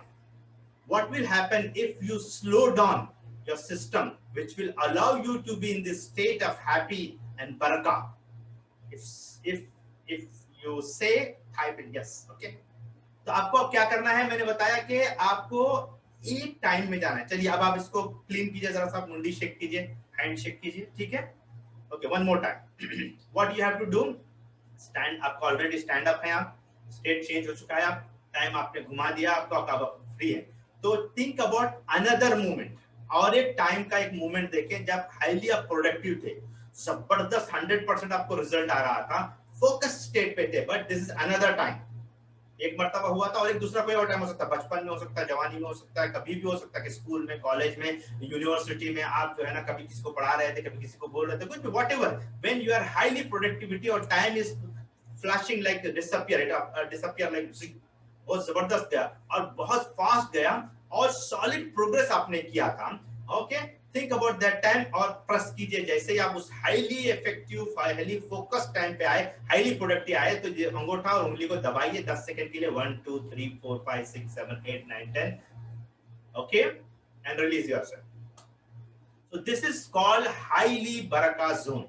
Speaker 1: What will happen if you slow down your system, which will allow you to be in this state of happy and barakah? If you say, type in yes, okay? तो आपको अब क्या करना है, मैंने बताया कि आपको एक टाइम में जाना है। चलिए अब आप इसको क्लीन कीजिए, जरा सा मुंडी शेक कीजिए, हैंड शेक कीजिए, ठीक है? Okay, one more time. What you have to do, stand, आपको ऑलरेडी स्टैंड अप है, आप स्टेट चेंज हो चुका है, आप टाइम आपने घुमा दिया, आपका फ्री है। तो थिंक अबाउट अनदर मोमेंट, और एक टाइम का एक मोमेंट देखें जब हाईली आप प्रोडक्टिव थे, जबरदस्त 100% आपको रिजल्ट आ रहा था, फोकस स्टेट पे थे, but this is another time. एक मर्तबा हुआ था और एक दूसरा कोई और टाइम हो सकता है, बचपन में हो सकता है, जवानी में हो सकता है, कभी भी हो सकता है कि स्कूल में, कॉलेज में, यूनिवर्सिटी में आप जो है ना कभी किसी को पढ़ा रहे थे, कभी किसी को बोल रहे थे, कुछ भी, whatever, when you are highly productivity और time is flashing like disappear, it disappear like, बहुत जबरदस्त गया और बहुत फास्ट गया और सॉलिड प्रोग्रेस आपने किया था। Okay, think about that time और प्रेस कीजिए। जैसे ही आप उस highly effective, highly focused time पे आए, हाईली प्रोडक्टिव आए, तो ये अंगूठा और उंगली को दबाइए 10 सेकंड के लिए, 1 2 3 4 5 6 7 8 9 10। Okay, and release yourself. So this is called highly baraka zone.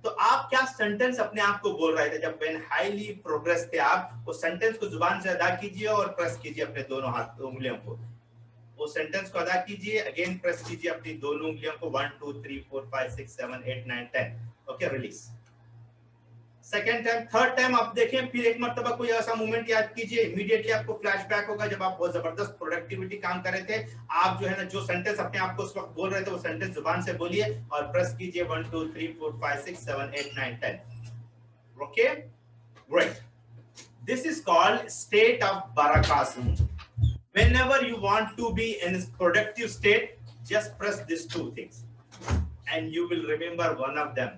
Speaker 1: तो आप क्या सेंटेंस अपने आप को बोल रहे थे जब when highly progress थे आप, वो सेंटेंस को जुबान से अदा कीजिए और प्रेस कीजिए अपने दोनों हाथ उंगलियों को, वो सेंटेंस को अदा कीजिए, अगेन प्रेस कीजिए अपनी दोनों उंगलियों को, 1 2 3 4 5 6 7 8 9 10, okay, release. Second time, third time आप देखें, फिर एक मर्तबा कोई ऐसा मोमेंट याद कीजिए, इमीडिएटली आपको फ्लैशबैक होगा जब आप बहुत जबरदस्त प्रोडक्टिविटी काम कर रहे थे। आप जो है ना, जो सेंटेंस अपने आप को उस वक्त बोल रहे थे वो सेंटेंस जुबान से बोलिए और प्रेस कीजिए 1 2 3 4 5 6 7 8 9 10, okay, great. This is called state of baraka zone. Whenever you want to be in a productive state, just press these two things and you will remember one of them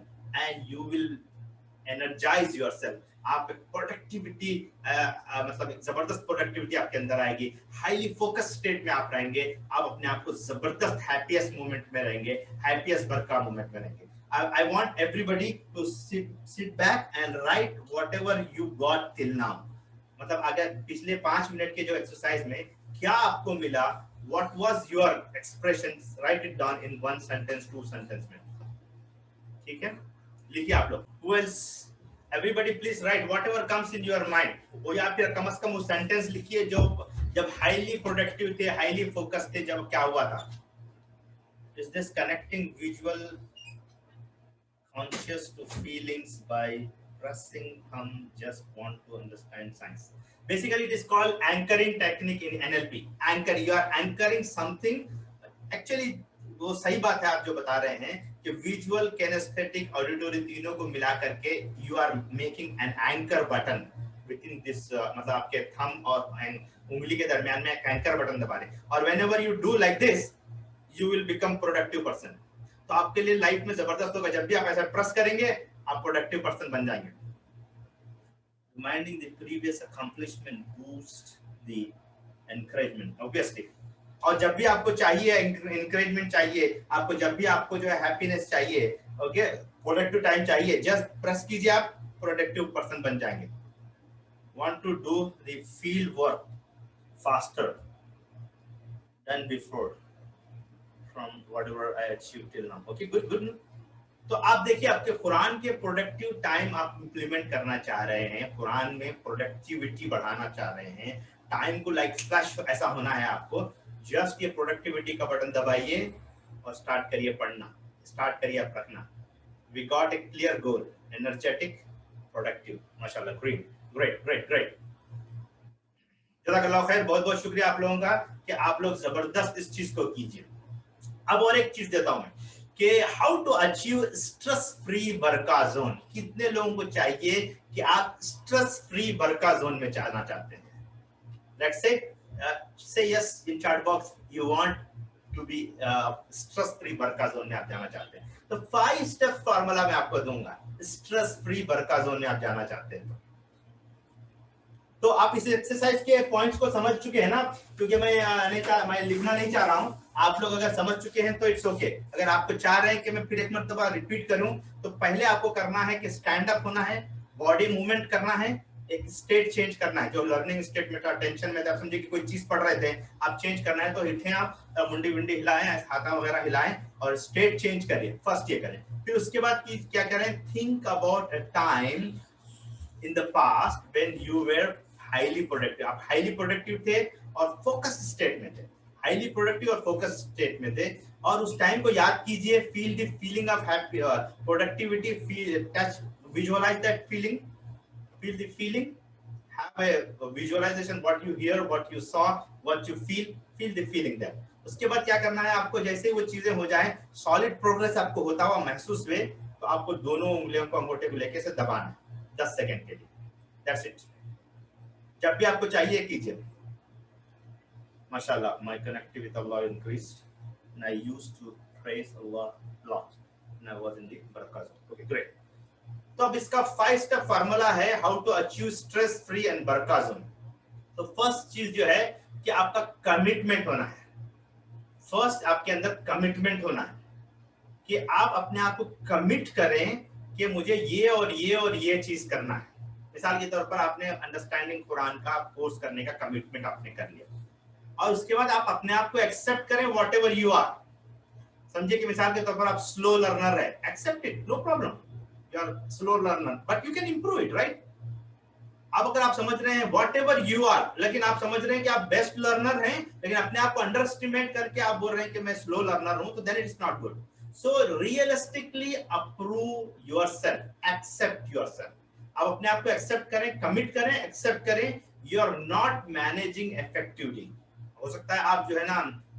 Speaker 1: and you will energize yourself. आप productivity मतलब एक जबरदस्त productivity आपके अंदर आएगी, highly focus state में आप रहेंगे, आप अपने आप को जबरदस्त हैप्पीएस्ट मोमेंट में रहेंगे, हैप्पीएस्ट बरका मोमेंट में रहेंगे। I want everybody to sit back and write whatever you got till now. मतलब अगर पिछले 5 मिनट के जो एक्सरसाइज में क्या आपको मिला, what was your expressions, write it down in 1 sentence 2 sentence में, ठीक है, लिखिए आप लोग। Who else? Everybody please write whatever comes in your mind, वो या फिर कम से कम वो सेंटेंस लिखिए जो जब हाईली प्रोडक्टिव थे, हाईली फोकस थे, जब क्या हुआ था। Is this connecting visual conscious to feelings by pressing thumb? Just want to understand science. Basically it is called anchoring technique in NLP. Anchor, you are anchoring something. Actually वो सही बात है आप जो बता रहे हैं कि विजुअल, किनेस्थेटिक, ऑडिटरी तीनों को मिला करके you are making an anchor button within this, मतलब आपके थंब और उंगली के दरमियान में एक एंकर बटन दबा रहे हैं, और whenever you do like this you will become productive person. तो आपके लिए लाइफ में जबरदस्त होगा, जब भी आप ऐसा प्रेस करेंगे आप प्रोडक्टिव पर्सन बन जाएंगे। Reminding the previous accomplishment boosts the encouragement, obviously. और जब भी आपको चाहिए encouragement चाहिए, आपको जब भी आपको जो है हैप्पीनेस चाहिए, ओके, प्रोडक्टिव टाइम चाहिए, जस्ट प्रेस कीजिए, आप प्रोडक्टिव पर्सन बन जाएंगे। Want to do the field work faster than before from whatever I achieved till now. Okay, good. तो आप देखिए आपके कुरान के प्रोडक्टिव टाइम आप इंप्लीमेंट करना चाह रहे हैं, कुरान में प्रोडक्टिविटी बढ़ाना चाह रहे हैं, टाइम को लाइक फ्लैश ऐसा होना है आपको, जस्ट ये प्रोडक्टिविटी का बटन दबाइए और स्टार्ट करिए पढ़ना, स्टार्ट करिए पढ़ना। We got a clear goal, energetic, productive, माशाल्लाह, ग्रेट। जज़ाकल्लाह खैर, बहुत शुक्रिया आप लोगों का कि आप लोग जबरदस्त इस चीज को कीजिए। अब और एक चीज देता हूं मैं कि how to achieve stress free बरका जोन। कितने लोगों को चाहिए कि आप स्ट्रेस फ्री बरका जोन में जाना चाहते हैं? Let's say yes in chat box, you want to be stress free बरका जोन में आप जाना चाहते हैं, तो 5 स्टेप फार्मूला मैं आपको दूंगा, स्ट्रेस फ्री बरका जोन में आप जाना चाहते हैं तो आप इस एक्सरसाइज के पॉइंट्स को समझ चुके हैं ना, क्योंकि मैं लिखना नहीं चाह रहा हूं, आप लोग अगर समझ चुके हैं तो इट्स ओके। अगर आपको चाह रहे हैं कि मैं फिर एक मर्तबा रिपीट करूं, तो पहले आपको करना है कि स्टैंड अप होना है, बॉडी मूवमेंट करना है, एक स्टेट चेंज करना है। जो लर्निंग स्टेट में था, टेंशन में था, आप समझे कि कोई चीज पढ़ रहे थे, आप चेंज करना है तो हिलें, आप मुंडी विंडी हिलाएं, हाथा वगैरह हिलाएं और स्टेट चेंज करिए। फर्स्ट ये करें, फिर उसके बाद क्या करें, think about a time in the past when you were highly productive. आप हाईली प्रोडक्टिव थे और फोकस स्टेट में थे, हाईली प्रोडक्टिव और फोकस स्टेट में थे, और उस टाइम को याद कीजिए। Feel the feeling of happy productivity, feel, touch, visualize that feeling, feel the feeling, have a visualization, what you hear, what you saw, what you feel the feeling there. उसके बाद क्या करना है आपको, जैसे वो चीजें हो जाए, सॉलिड प्रोग्रेस आपको होता हुआ महसूस हुए, तो आपको दोनों उंगलियों को अंगूठे को लेके से दबाना है 10 सेकंड के लिए, दैट्स इट। जब भी आपको चाहिए कीजिए। माशाल्लाह, my connectivity with Allah increased and I used to praise Allah a lot when I was in the barakah zone. Okay, great. तो अब इसका 5 स्टेप फार्मूला है how to achieve stress free and बरका जोन। तो first चीज जो है कि आपका कमिटमेंट होना है। फर्स्ट आपके अंदर कमिटमेंट होना है कि आप अपने आप को कमिट करें कि मुझे ये और ये और ये चीज करना है। मिसाल के तौर पर आपने अंडरस्टैंडिंग कुरान का कोर्स करने का कमिटमेंट आपने कर लिया, और उसके बाद आप अपने आप को एक्सेप्ट करें वॉट एवर यू आर। समझिए कि मिसाल के तौर पर आप स्लो लर्नर है, accept it, no problem, you are slow learner but you can improve it, right. अब अगर आप समझ रहे हैं वॉट एवर यू आर, लेकिन आप समझ रहे हैं कि आप बेस्ट लर्नर हैं, लेकिन अपने आप को अंडर एस्टिमेट करके आप बोल रहे हैं कि मैं स्लो लर्नर हूं, तो then it's not good. So realistically approve yourself, accept yourself. आप अपने आप को एक्सेप्ट करें, कमिट करें, एक्सेप्ट करें। You are not managing effectively. हो सकता है आप जो है ना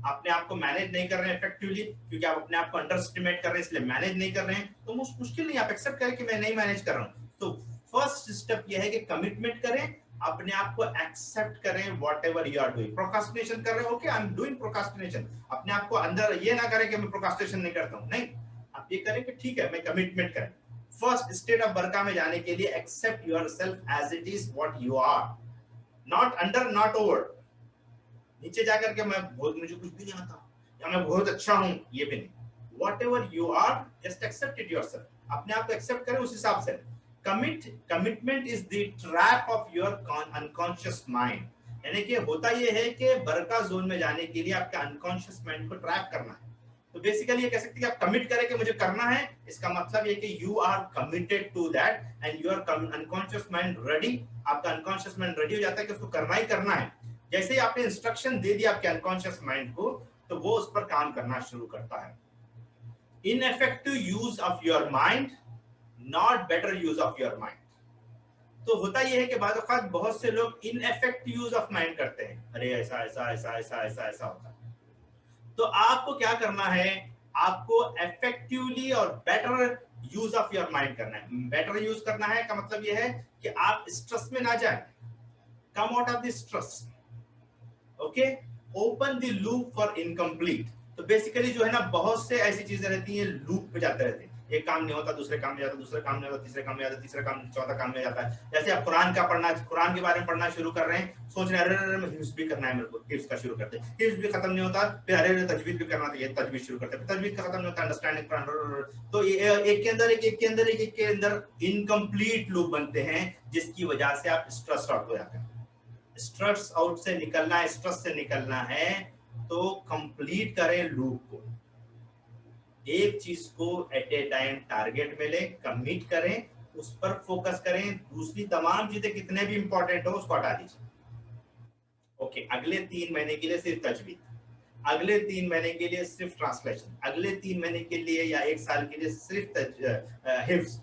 Speaker 1: अपने आप को मैनेज नहीं कर रहे हैं इफेक्टिवली, क्योंकि आप अपने आप को अंडर एस्टिमेट कर रहे हैं, इसलिए मैनेज नहीं कर रहे हैं। तो मुश्किल नहीं, आप एक्सेप्ट करें कि मैं नहीं मैनेज कर रहा हूं। तो फर्स्ट स्टेप यह है कि कमिटमेंट करें, अपने आप को एक्सेप्ट करें whatever you are doing. Procrastination कर रहे हो, okay I am doing procrastination. अपने आप को अंदर ये ना करें कि मैं प्रोक्रास्टिनेशन नहीं करता हूं, नहीं, आप ये करें कि ठीक है मैं कमिटमेंट करें। फर्स्ट स्टेट ऑफ बरका में जाने के लिए accept yourself as it is what you are, not under, not over. नीचे जाकर के मैं बहुत, मुझे कुछ भी नहीं आता या मैं बहुत अच्छा हूं, ये भी नहीं। Whatever you are, just accept it yourself, अपने आप को एक्सेप्ट करें उस हिसाब से। Commitment is the trap of your unconscious mind. यानी कि होता यह है कि बरका जोन में जाने के लिए आपके अनकॉन्शियस माइंड को ट्रैप करना है। तो बेसिकली ये कह सकते हैं कि आप कमिट करें कि मुझे करना है, इसका मतलब ये कि you are committed to that and your unconscious mind ready. आपका अनकॉन्शियस माइंड रेडी हो जाता है कि उसको करना ही करना है। जैसे ही आपने इंस्ट्रक्शन दे दिया आपके अनकॉन्शियस माइंड को, तो वो उस पर काम करना शुरू करता है। Ineffective use of your mind, not better use of your mind. तो होता यह है कि बाद वक्त बहुत से लोग इनइफेक्टिव यूज ऑफ माइंड करते हैं, अरे ऐसा ऐसा ऐसा ऐसा ऐसा ऐसा होता है। तो आपको क्या करना है, आपको इफेक्टिवली और better use of your mind करना है। बेटर यूज करना है का मतलब यह है कि आप स्ट्रेस में ना जाएं, come out of the stress, okay. Open the loop for incomplete. तो बेसिकली जो है ना बहुत से ऐसी चीजें रहती हैं, लूप पे जाते रहते हैं, एक काम नहीं होता दूसरे काम में जाता, दूसरे काम में होता तीसरे काम में जाता, तीसरे काम चौथा काम में जाता है। जैसे आप कुरान का पढ़ना, कुरान के बारे में पढ़ना शुरू कर रहे हैं, सोच रहे हैं अरे हिफ्ज भी करना है मेरे को, हिफ्ज का शुरू करते हैं, हिफ्ज भी खत्म नहीं होता, फिर अरे तजवीद भी करना चाहिए, तजवीद शुरू करते हैं, तजवीद का खत्म नहीं होता, अंडरस्टैंडिंग कुरान। तो ये एक के अंदर एक के अंदर एक के अंदर इनकम्प्लीट लूप बनते हैं, जिसकी वजह से आप स्ट्रेस आउट हो जाते हैं। स्ट्रेस आउट से निकलना है, स्ट्रेस से निकलना है, तो कंप्लीट करें लूप को। एक चीज को एट ए टाइम टारगेट में ले, कमिट करें, उस पर फोकस करें। दूसरी तमाम चीजें कितने भी इंपॉर्टेंट हो उसको हटा दीजिए। ओके, अगले 3 महीने के लिए सिर्फ तजवीद, अगले 3 महीने के लिए सिर्फ ट्रांसलेशन, अगले 3 महीने के लिए या 1 साल के लिए सिर्फ हिफ्ज,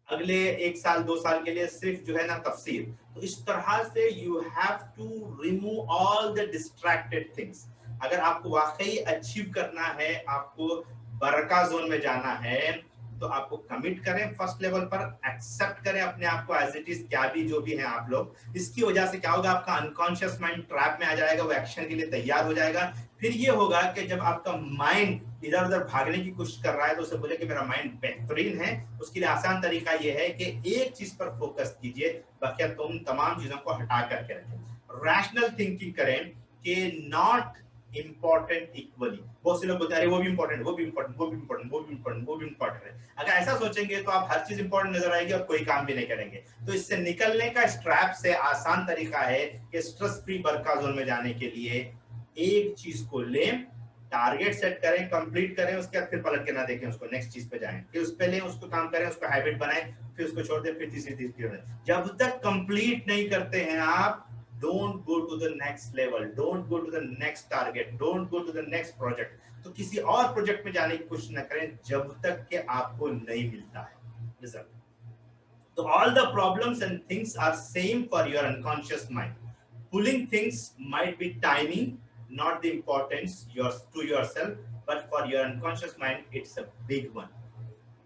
Speaker 1: अगले 1 साल 2 साल के लिए सिर्फ जो है ना तफसीर। तो इस तरह से you have to remove all the distracted things. अगर आपको वाकई अचीव करना है, आपको बरका जोन में जाना है, तो आपको कमिट करें फर्स्ट लेवल पर, एक्सेप्ट करें अपने आप को एज इट इज, क्या भी जो भी है आप लोग। इसकी वजह से क्या होगा, आपका अनकॉन्शियस माइंड ट्रैप में आ जाएगा, वो एक्शन के लिए तैयार हो जाएगा। फिर ये होगा कि जब आपका माइंड इधर उधर भागने की कोशिश कर रहा है, तो उसे बोले कि मेरा माइंड बेहतरीन है। उसके लिए आसान तरीका ये है कि एक चीज पर फोकस कीजिए, बाकी तुम तमाम चीजों को हटा करके रखें। रैशनल थिंकिंग करें कि नॉट इंपॉर्टेंट इक्वली। बहुत से लोग बोलते हैं अरे वो भी इंपॉर्टेंट, वो भी इंपॉर्टेंट, वो भी इंपॉर्टेंट, वो भी इंपॉर्टेंट, वो भी इंपॉर्टेंट है। अगर ऐसा सोचेंगे तो आप हर चीज इंपॉर्टेंट नजर आएगी और कोई काम भी नहीं करेंगे। तो इससे निकलने का, इस ट्रैप से आसान तरीका है कि स्ट्रेस फ्री बरका जोन में जाने के लिए एक चीज को लें, टारगेट सेट करें, कंप्लीट करें, उसके बाद फिर पलट के ना देखें उसको, नेक्स्ट चीज पे जाएं, फिर उस पे लें, उसको काम करें, उसको हैबिट बनाएं, फिर उसको छोड़ दें, फिर तीसरी। जब तक कंप्लीट नहीं करते हैं आप, don't go to the next level, don't go to the next target, don't go to the next project। तो किसी और प्रोजेक्ट में जाने की कोशिश न करें जब तक कि आपको नहीं मिलता है रिजल्ट। तो all the problems and things are same for your unconscious mind। Pulling things might be tiny, not the importance to yourself, but for your unconscious mind it's a big one।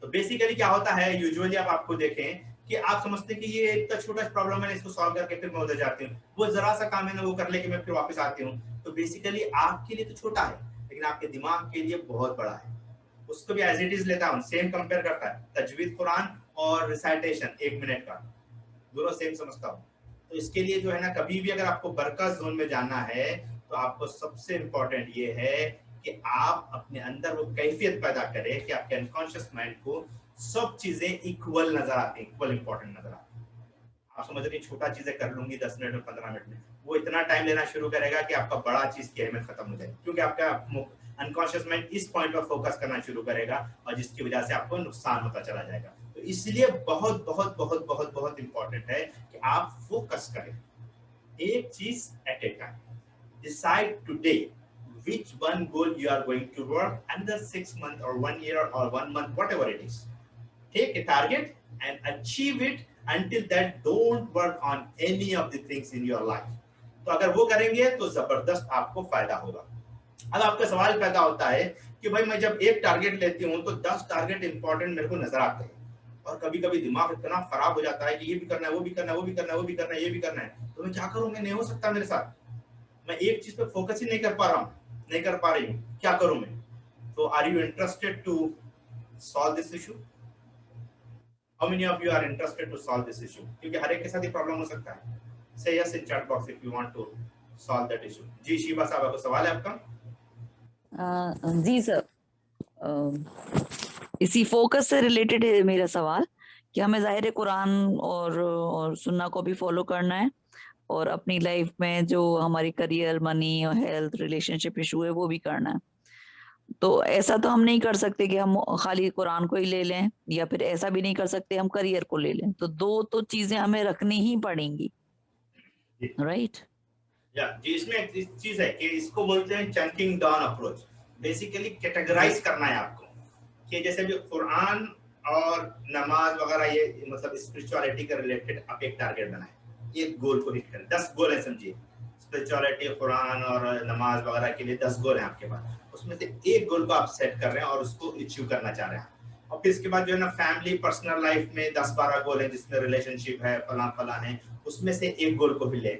Speaker 1: तो basically क्या होता है, usually आप आपको देखें कि आप समझते हैं कि ये इतना छोटा प्रॉब्लम है, इसको सॉल्व करके फिर मैं उधर जाती हूँ, वो जरा सा काम है ना, वो कर लेके मैं फिर वापस आती हूँ। तो बेसिकली आपके लिए तो छोटा है, लेकिन आपके दिमाग के लिए बहुत बड़ा है। उसको भी एज इट इज लेता हूँ, सेम कंपेयर करता है, तजवीद कुरान और रिसाइटेशन 1 मिनट का, दोनों सेम समझता हूँ। तो इसके लिए जो है ना, कभी भी अगर आपको बरका जोन में जाना है, तो आपको सबसे इंपॉर्टेंट ये है कि आप अपने अंदर वो कैफियत पैदा करें कि आपके अनकॉन्शियस माइंड को सब चीजें इक्वल नजर आती हैं, इक्वल इंपॉर्टेंट नजर आती हैं। आप समझ रहे हैं छोटा चीजें कर लूंगी 10 मिनट में, 15 मिनट में, वो इतना टाइम लेना शुरू करेगा कि आपका बड़ा चीज की अहमियत खत्म हो जाएगी, क्योंकि आपका अनकॉन्शियस माइंड इस पॉइंट पर फोकस करना शुरू करेगा और जिसकी वजह से आपको नुकसान होता चला जाएगा। तो इसलिए बहुत बहुत बहुत बहुत बहुत इंपॉर्टेंट है कि आप फोकस करें, एक चीज at a time. Decide today which one goal you are going to work under 6 months or 1 year or 1 month, whatever it is. Take a target and achieve it. Until that, don't work on any of the things in your life. तो अगर वो करेंगे तो जबरदस्त आपको फायदा होगा। अब आपका सवाल पैदा होता है कि भाई मैं जब एक टारगेट लेती हूँ तो 10 टारगेट इंपॉर्टेंट मेरे को नजर आते हैं, और कभी कभी दिमाग इतना खराब हो जाता है कि ये भी करना है, वो भी करना है, वो भी करना है, वो भी करना है, ये भी करना है, तो मैं क्या करूँ? नहीं हो सकता मेरे साथ, मैं एक चीज पे फोकस ही नहीं कर पा रहा हूँ, नहीं कर पा रही हूँ, क्या करूं मैं? तो are you interested to solve this issue? How many of you are interested to solve this issue? क्योंकि हर एक के साथ ये प्रॉब्लम हो सकता है। Say yes in chat box if you want to solve that issue. जी शिवा साहब, आपको सवाल है आपका?
Speaker 3: जी सर, इसी फोकस से रिलेटेड है मेरा सवाल कि हमें ज़ाहिर कुरान और सुन्ना को भी फॉलो करना है, और अपनी लाइफ में जो हमारी करियर, मनी और हेल्थ, रिलेशनशिप इशू है वो भी करना है। तो ऐसा तो हम नहीं कर सकते कि हम खाली कुरान को ही ले लें, या फिर ऐसा भी नहीं कर सकते हम करियर को ले लें। तो दो तो चीजें हमें रखनी ही पड़ेंगी, राइट?
Speaker 1: या जी, इसमें एक चीज है कि इसको बोलते हैं chunking down approach. Basically categorize करना है आपको कि जैसे भी कुरान और नमाज वगैरह, ये मतलब स्पिरिचुअलिटी के रिलेटेड आप एक टारगेट बनाएं, एक गोल को हिट करें। 10 गोल है समझिए, स्पिरिचुअलिटी, कुरान और नमाज वगैरह के लिए 10 गोल हैं आपके पास, उसमें से एक गोल को आप सेट कर रहे हैं और उसको अचीव करना चाह रहे हैं। और फिर इसके बाद जो है ना, फैमिली, पर्सनल लाइफ में 10-12 गोल है जिसमें रिलेशनशिप है, फला है, उसमें से एक गोल को ही ले।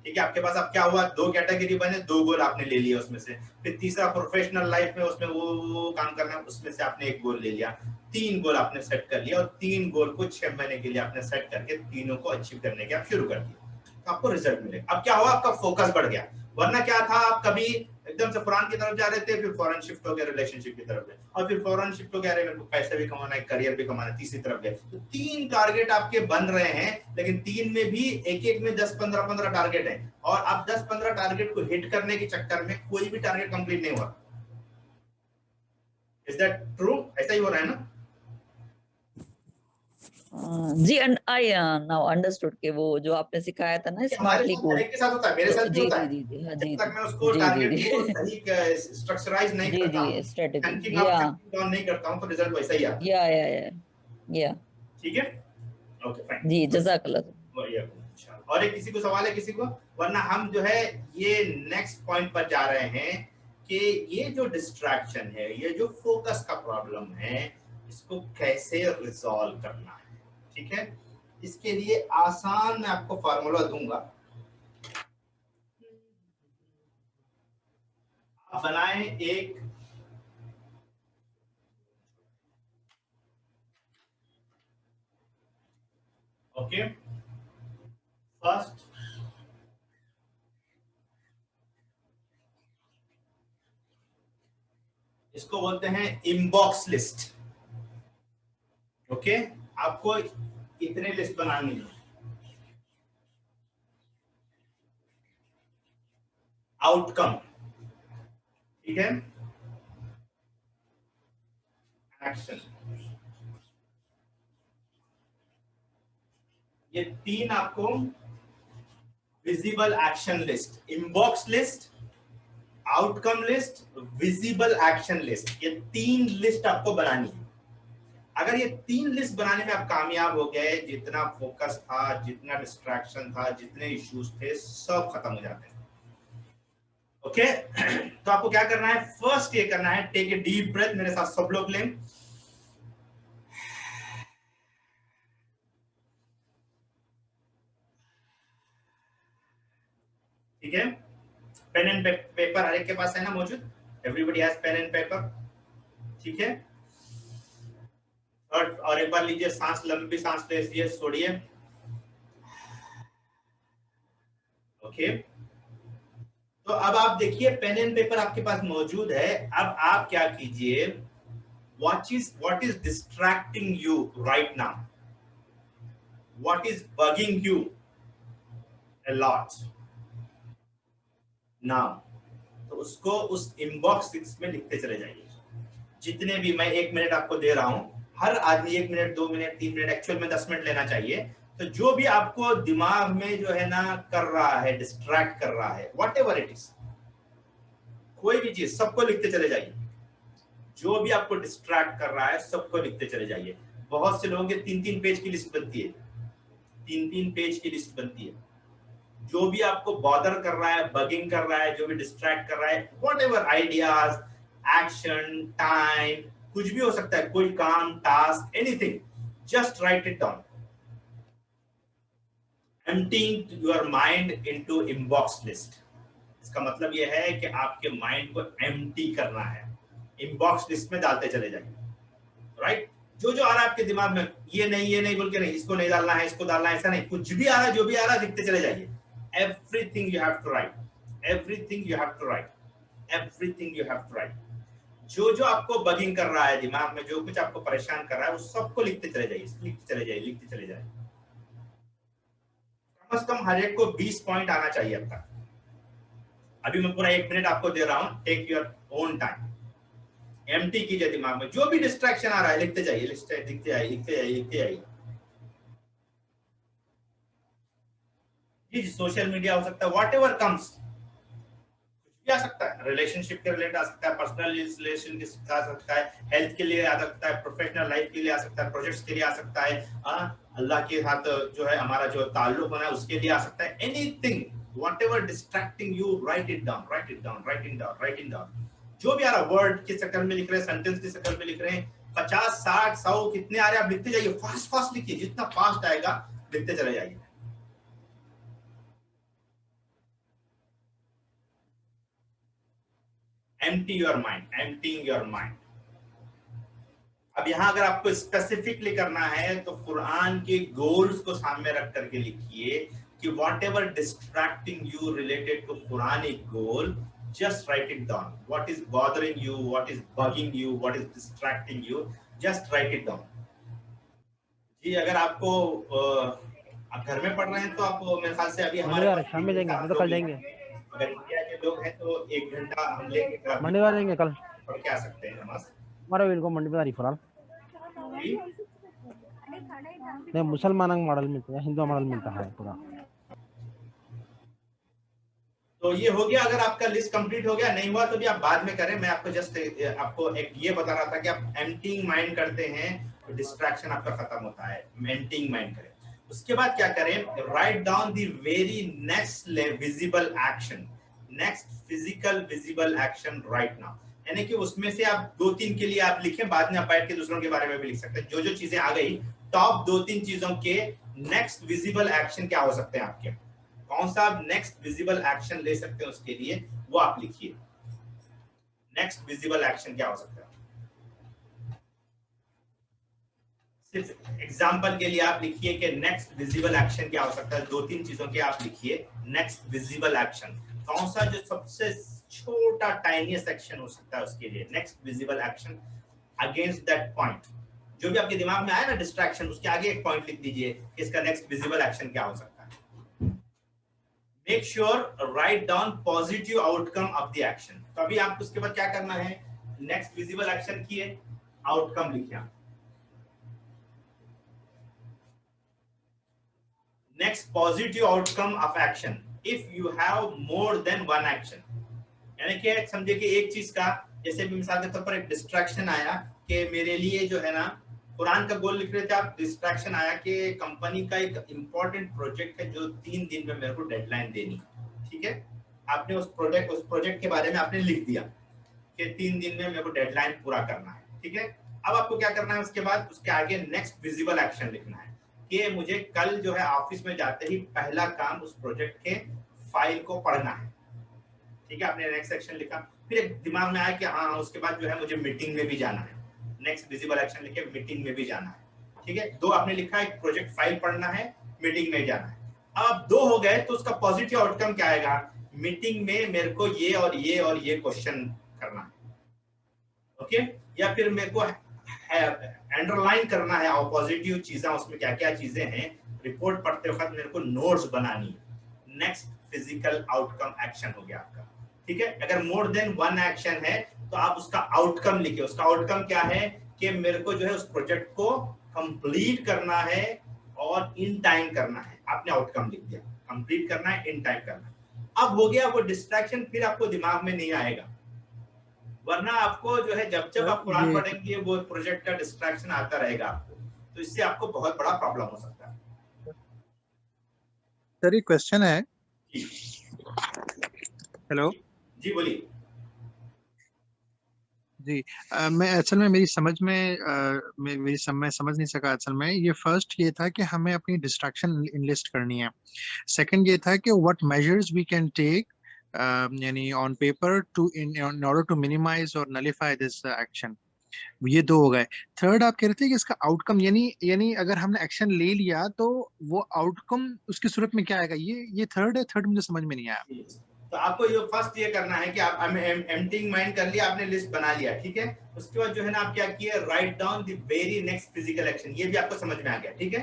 Speaker 1: ठीक है, आपके पास अब क्या हुआ? 2 कैटेगरी बने, 2 गोल आपने ले लिया उसमें से। फिर तीसरा प्रोफेशनल लाइफ में, उसमें वो काम करना है, उसमें से आपने एक गोल ले लिया। 3 गोल आपने सेट कर लिया, और 3 गोल को 6 महीने के लिए आपने सेट करके तीनों को अचीव करने के आप शुरू कर दिए, तो आपको रिजल्ट मिलेगा। अब क्या हुआ? आपका फोकस बढ़ गया। वरना क्या था, आप कभी एकदम से कुरान की तरफ जा रहे थे, फिर फौरन शिफ्ट हो गए रिलेशनशिप की तरफ, और फिर फौरन शिफ्ट हो गया, अरे मेरे को पैसे भी कमाना है, करियर भी कमाना है, तीसरी तरफ गए। तो 3 टारगेट आपके बन रहे हैं, लेकिन 3 में भी एक में 10-15 टारगेट है, और आप 10-15 टारगेट को हिट करने के चक्कर में कोई भी टारगेट कंप्लीट नहीं हुआ। Is that true? ऐसा ही हो रहा है ना?
Speaker 3: जी, आई नाउ अंडरस्टूड कि वो जो आपने सिखाया था ना, स्मार्टली गोल,
Speaker 1: के साथ होता है, मेरे साथ भी होता है।
Speaker 3: जी हाँ, जी
Speaker 1: जब तक मैं उसको टारगेट को सही स्ट्रक्चराइज नहीं करता हूं,
Speaker 3: स्ट्रेटजी,
Speaker 1: चंकिंग डाउन नहीं करता हूं, तो रिजल्ट वैसा ही आता है।
Speaker 3: या
Speaker 1: ठीक है, ओके फाइन
Speaker 3: जी, जज़ाकल्लाह।
Speaker 1: अच्छा, और एक किसी को सवाल है किसी को? वरना हम जो है ये नेक्स्ट पॉइंट पर जा रहे हैं कि ये जो डिस्ट्रैक्शन है, ये जो फोकस का प्रॉब्लम है, इसको कैसे रिजॉल्व करना है। ठीक है, इसके लिए आसान मैं आपको फार्मूला दूंगा, आप बनाएं एक ओके। फर्स्ट, इसको बोलते हैं इनबॉक्स लिस्ट। ओके, आपको इतने लिस्ट बनानी है। आउटकम, ठीक है, एक्शन, ये 3 आपको visible action list, inbox list, outcome list, visible action list, ये 3 लिस्ट आपको बनानी है। अगर ये 3 लिस्ट बनाने में आप कामयाब हो गए, जितना फोकस था, जितना डिस्ट्रैक्शन था, जितने इश्यूज थे, सब खत्म हो जाते हैं। ओके, तो आपको क्या करना है? फर्स्ट ये करना है, टेक ए डीप ब्रेथ, मेरे साथ सब लोग लें। ठीक है, पेन एंड पेपर हर एक के पास है ना मौजूद? Everybody has pen and paper, ठीक है। और एक बार लीजिए, सांस, लंबी सांस लीजिए, छोड़िए। ओके, तो अब आप देखिए पेन एंड पेपर आपके पास मौजूद है। अब आप क्या कीजिए, what is distracting you right now, what is bugging you a lot, now, तो उसको उस इनबॉक्स में लिखते चले जाइए। जितने भी, मैं 1 मिनट आपको दे रहा हूँ, हर आदमी 1 मिनट, 2 मिनट, 3 मिनट, एक्चुअल में 10 मिनट लेना चाहिए। तो जो भी आपको दिमाग में जो है ना कर रहा है, डिस्ट्रैक्ट कर रहा है, वॉट एवर इट इज, कोई भी चीज, सबको लिखते चले जाइए। जो भी आपको डिस्ट्रैक्ट कर रहा है सबको लिखते चले जाइए। बहुत से लोगों के 3-3 पेज की लिस्ट बनती है, 3-3 पेज की लिस्ट बनती है। जो भी आपको बॉदर कर रहा है, बगिंग कर रहा है, जो भी डिस्ट्रैक्ट कर रहा है, व्हाटएवर आइडियाज, एक्शन, टाइम, कुछ भी हो सकता है, कोई काम, task, anything, just right it down. Emptying your mind into inbox list. इसका मतलब यह है कि आपके माइंड को एम्प्टी करना है, इनबॉक्स लिस्ट में डालते चले जाइए, राइट? जो जो आ रहा है आपके दिमाग में, ये नहीं बोल के नहीं, इसको नहीं डालना है, इसको डालना है, ऐसा नहीं, कुछ भी आ रहा है, जो भी आ रहा है लिखते चले जाइए। Everything you have to write, everything you have to write, everything you have to write। जो जो आपको बगिंग कर रहा है दिमाग में, जो कुछ आपको परेशान कर रहा है, वो सबको लिखते चले जाइए, लिखते चले जाइए, लिखते चले जाइए। कम से कम हर एक को 20 पॉइंट आना चाहिए अब तक। अभी मैं पूरा 1 मिनट आपको दे रहा हूँ, take your own time, empty कीजिए दिमाग में, जो भी डिस्ट्रैक्शन आ रहा है लिखते जाइए, लिखते जाइए, लिखते जाइए, लिखते जाइए। जी, सोशल मीडिया हो सकता है, व्हाटएवर कम्स, कुछ भी आ सकता है, रिलेशनशिप के रिलेटेड आ सकता है, पर्सनल रिलेशन के साथ आ सकता है, हेल्थ के लिए आ सकता है, प्रोफेशनल लाइफ के लिए आ सकता है, प्रोजेक्ट्स के लिए आ सकता है, अल्लाह के साथ जो है हमारा जो ताल्लुक बना है उसके लिए आ सकता है, anything, whatever distracting you, right it down, right it down, right it down, right it down. जो भी आ रहा, वर्ड के शक्ल में लिख रहे हैं, सेंटेंस के शक्ल में लिख रहे हैं, 50, 60, 100 कितने आ रहे हैं आप लिखते जाइए, फास्ट फास्ट लिखिए, जितना फास्ट आएगा लिखते चले जाइए। Empty your mind, emptying your mind। अब यहाँ अगर आपको स्पेसिफिकली करना है तो कुरान के गोल्स को सामने रख करके लिखिए कि whatever distracting you related to Quranic goal, just write it down। What is bothering you, what is bugging you, what is distracting you, just write it down। जी, अगर आपको आप घर में पढ़ रहे हैं तो आप मेरे ख्याल से अभी हमारे
Speaker 4: शाम में जाएंगे, तो कल जाएंगे।
Speaker 1: अगर इंडिया के लोग हैं तो 1 घंटा हम लेंगे,
Speaker 4: मंडे जाएंगे, कल
Speaker 1: पढ़ के आ सकते हैं नमाज।
Speaker 4: हमारा इनको मंडे में तारीफ फराल नहीं, मुसलमान मॉडल मिलता है, हिंदू मॉडल मिलता है पूरा।
Speaker 1: तो ये हो गया, अगर आपका लिस्ट कंप्लीट हो गया, नहीं हुआ तो भी आप बाद में करें। मैं आपको जस्ट आपको एक ये बता रहा था कि आप एम्प्टीइंग माइंड करते हैं तो डिस्ट्रैक्शन आपका खत्म होता है, एम्प्टीइंग माइंड करें। उसके बाद क्या करें, right down the very next visible action, next physical visible action right now. यानी कि उसमें से आप 2-3 के लिए आप लिखें, बाद में आप बैठ के दूसरों के बारे में भी लिख सकते हैं। जो जो चीजें आ गई, टॉप 2-3 चीजों के नेक्स्ट विजिबल एक्शन क्या हो सकते हैं आपके, कौन सा आप नेक्स्ट विजिबल एक्शन ले सकते हैं, उसके लिए वो आप लिखिए। नेक्स्ट विजिबल एक्शन क्या हो सकता है, सिर्फ एग्जांपल के लिए आप लिखिए कि नेक्स्ट विजिबल एक्शन क्या हो सकता है। 2-3 चीजों के आप लिखिए नेक्स्ट विजिबल एक्शन, कौन सा जो सबसे छोटा टाइनीएस्ट एक्शन हो सकता है उसके लिए next visible action against that point. जो भी आपके दिमाग में आया ना डिस्ट्रैक्शन, उसके आगे एक पॉइंट लिख दीजिए कि इसका नेक्स्ट विजिबल एक्शन क्या हो सकता है। Make sure right down positive outcome of the action. तो अभी आपको उसके बाद क्या करना है, नेक्स्ट विजिबल एक्शन किए, आउटकम लिखिए, next positive outcome of action if you have more than one action. यानी कि समझे कि एक चीज का, जैसे भी मिसाल के तौर पर एक डिस्ट्रैक्शन आया कि मेरे लिए जो है ना, कुरान का गोल लिख रहे थे आप, डिस्ट्रैक्शन आया कि कंपनी का एक इंपॉर्टेंट प्रोजेक्ट है जो 3 दिन में मेरे को डेडलाइन देनी, ठीक है। आपने उस प्रोजेक्ट के बारे में आपने लिख दिया कि 3 दिन में मेरे को डेडलाइन पूरा करना है, ठीक है। अब आपको क्या करना है, उसके बाद उसके आगे नेक्स्ट विजिबल एक्शन लिखना है कि मुझे कल जो है ऑफिस में जाते ही पहला काम उस प्रोजेक्ट के फाइल को पढ़ना है, ठीक है। आपने नेक्स्ट एक्शन लिखा, फिर एक दिमाग में आया कि हाँ उसके बाद जो है मुझे मीटिंग में भी जाना है, नेक्स्ट विजिबल एक्शन लिखे मीटिंग में भी जाना है, ठीक है। 2 आपने लिखा, एक प्रोजेक्ट फाइल पढ़ना है, मीटिंग में जाना है। अब 2 हो गए तो उसका पॉजिटिव आउटकम क्या आएगा, मीटिंग में मेरे को ये और ये और ये क्वेश्चन करना है, ओके। या फिर मेरे को अंडरलाइन करना है और पॉजिटिव चीजें, उसमें क्या क्या चीजें हैं, रिपोर्ट पढ़ते वक्त मेरे को नोट्स बनानी है। नेक्स्ट फिजिकल आउटकम एक्शन हो गया आपका। ठीक है। अगर मोर देन वन एक्शन है तो आप उसका आउटकम लिखिए। उसका आउटकम क्या है कि मेरे को जो है उस प्रोजेक्ट को कंप्लीट करना है और इन टाइम करना है। आपने आउटकम लिख दिया, कंप्लीट करना है, इन टाइम करना है। अब हो गया वो डिस्ट्रैक्शन, फिर आपको दिमाग में नहीं आएगा, वरना आपको जो है जब जब आप कुरान पढ़ेंगे वो प्रोजेक्ट का डिस्ट्रैक्शन आता रहेगा आपको, तो इससे आपको बहुत बड़ा प्रॉब्लम हो सकता है।
Speaker 2: सर एक क्वेश्चन है।
Speaker 1: जी
Speaker 2: हेलो
Speaker 1: जी बोलिए।
Speaker 2: जी, मैं असल में मेरी समझ में मैं समझ नहीं सका। असल में ये फर्स्ट ये था कि हमें अपनी डिस्ट्रैक्शन लिस्ट करनी है। सेकंड ये था कि what measures we can take यानी on paper to in order to minimise और नलिफाई दिस एक्शन। ये दो हो गए। थर्ड आप कह रहे थे कि इसका आउटकम यानी यानी अगर हमने एक्शन ले लिया तो वो आउटकम उसकी सूरत में क्या आएगा, ये थर्ड है। थर्ड मुझे समझ में नहीं आया।
Speaker 1: तो आपको ये फर्स्ट ये करना है कि आप एम्प्टिंग माइंड कर लिया, आपने लिस्ट बना लिया, ठीक है। उसके बाद जो है ना आप क्या किए, write down the very next physical action. ये भी आपको समझ में आ गया, ठीक है।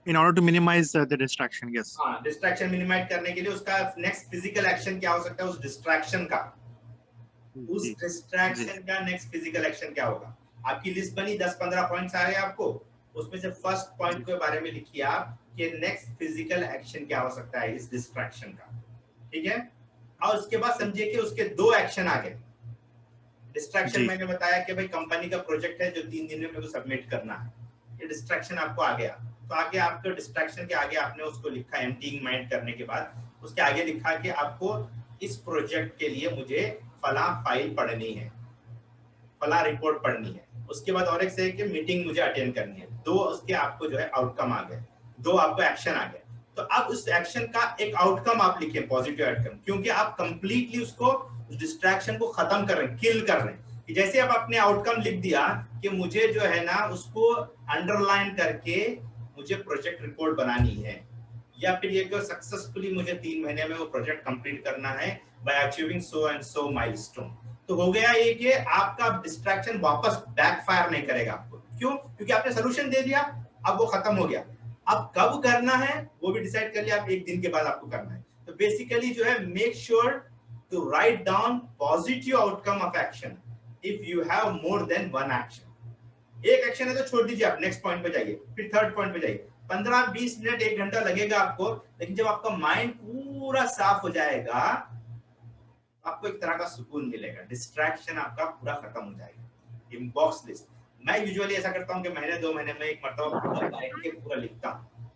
Speaker 2: In order to minimize the distraction, yes.
Speaker 1: हाँ, डिस्ट्रैक्शन मिनिमाइज करने के लिए उसका नेक्स्ट फिजिकल एक्शन क्या हो सकता है उस डिस्ट्रैक्शन का, उस डिस्ट्रैक्शन का नेक्स्ट फिजिकल एक्शन क्या होगा। आपकी लिस्ट बनी, 10-15 पॉइंट्स आ गए आपको, उसमें से फर्स्ट पॉइंट के बारे में लिखिए आप कि नेक्स्ट फिजिकल एक्शन क्या हो सकता है इस डिस्ट्रैक्शन का, ठीक है। और उसके बाद समझिए कि उसके दो एक्शन आ गए। डिस्ट्रैक्शन मैंने बताया कि भाई कंपनी का प्रोजेक्ट है जो 3 दिन में मेरे को सबमिट करना है, ये डिस्ट्रैक्शन आपको आ गया। तो आगे आपको डिस्ट्रैक्शन के आगे आपने उसको लिखा एम्प्टिंग माइंड करने के बाद, उसके आगे लिखा कि आपको इस प्रोजेक्ट के लिए मुझे फला फाइल पढ़नी है, फला रिपोर्ट पढ़नी है। उसके बाद और एक से कि मीटिंग मुझे अटेंड करनी है। दो उसके आपको जो है आउटकम आ गए, दो आपको एक्शन आ गए। तो अब उस एक्शन का एक आउटकम आप लिखें, पॉजिटिव आउटकम, क्योंकि आप कंप्लीटली उसको डिस्ट्रैक्शन को खत्म कर रहे हैं, किल कर रहे हैं। कि जैसे आप अपने आउटकम लिख दिया कि मुझे जो है ना उसको अंडरलाइन करके मुझे प्रोजेक्ट रिपोर्ट बनानी है, या फिर ये कि सक्सेसफुली मुझे 3 महीने में वो प्रोजेक्ट कंप्लीट करना है bye achieving so and so milestone. तो हो गया ये कि आपका डिस्ट्रैक्शन वापस बैकफायर नहीं करेगा आपको। क्यों? क्योंकि आपने सोल्यूशन दे दिया, अब वो खत्म हो गया। अब कब करना है वो भी डिसाइड कर लिया, आप 1 दिन के बाद आपको करना है। तो बेसिकली जो है make sure to write down positive outcome of action if you have more than one action. एक एक्शन है तो छोड़ दीजिए, आप नेक्स्ट पॉइंट पे जाइए, फिर थर्ड पॉइंट पे जाइए। 15-20 मिनट 1 घंटा लगेगा आपको, लेकिन जब आपका माइंड पूरा साफ हो जाएगा आपको एक तरह का सुकून मिलेगा, डिस्ट्रैक्शन आपका पूरा खत्म हो जाएगा। इनबॉक्स लिस्ट मैं यूजुअली ऐसा करता हूं कि महीने 2 महीने में एक मरतबा पूरा बैठ के पूरा लिखता हूं,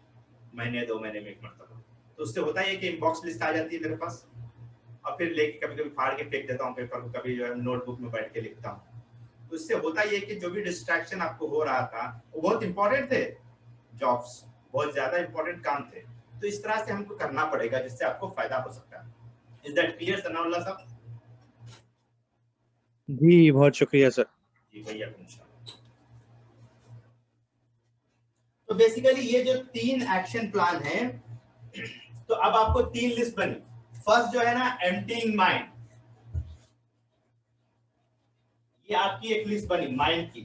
Speaker 1: महीने 2 महीने में एक मरतबा। तो उससे होता है कि इनबॉक्स लिस्ट आ जाती है मेरे पास, और फिर लेके कभी-कभी फाड़ के फेंक देता हूं पेपर को, कभी जो है नोटबुक में बैठ के लिखता हूं। तो इससे होता ये कि जो भी डिस्ट्रैक्शन आपको हो रहा था वो बहुत इंपॉर्टेंट थे, जॉब्स बहुत ज्यादा इंपॉर्टेंट काम थे, तो इस तरह से हमको करना पड़ेगा जिससे आपको फायदा हो सकता है। इज दैट क्लियर सनाउल्लाह साहब?
Speaker 2: जी बहुत शुक्रिया सर।
Speaker 1: जी भैया, तो बेसिकली ये जो 3 एक्शन प्लान है, तो अब आपको 3 लिस्ट बनी। फर्स्ट जो है ना एम्प्टिंग माइंड, ये आपकी एक लिस्ट बनी माइंड की।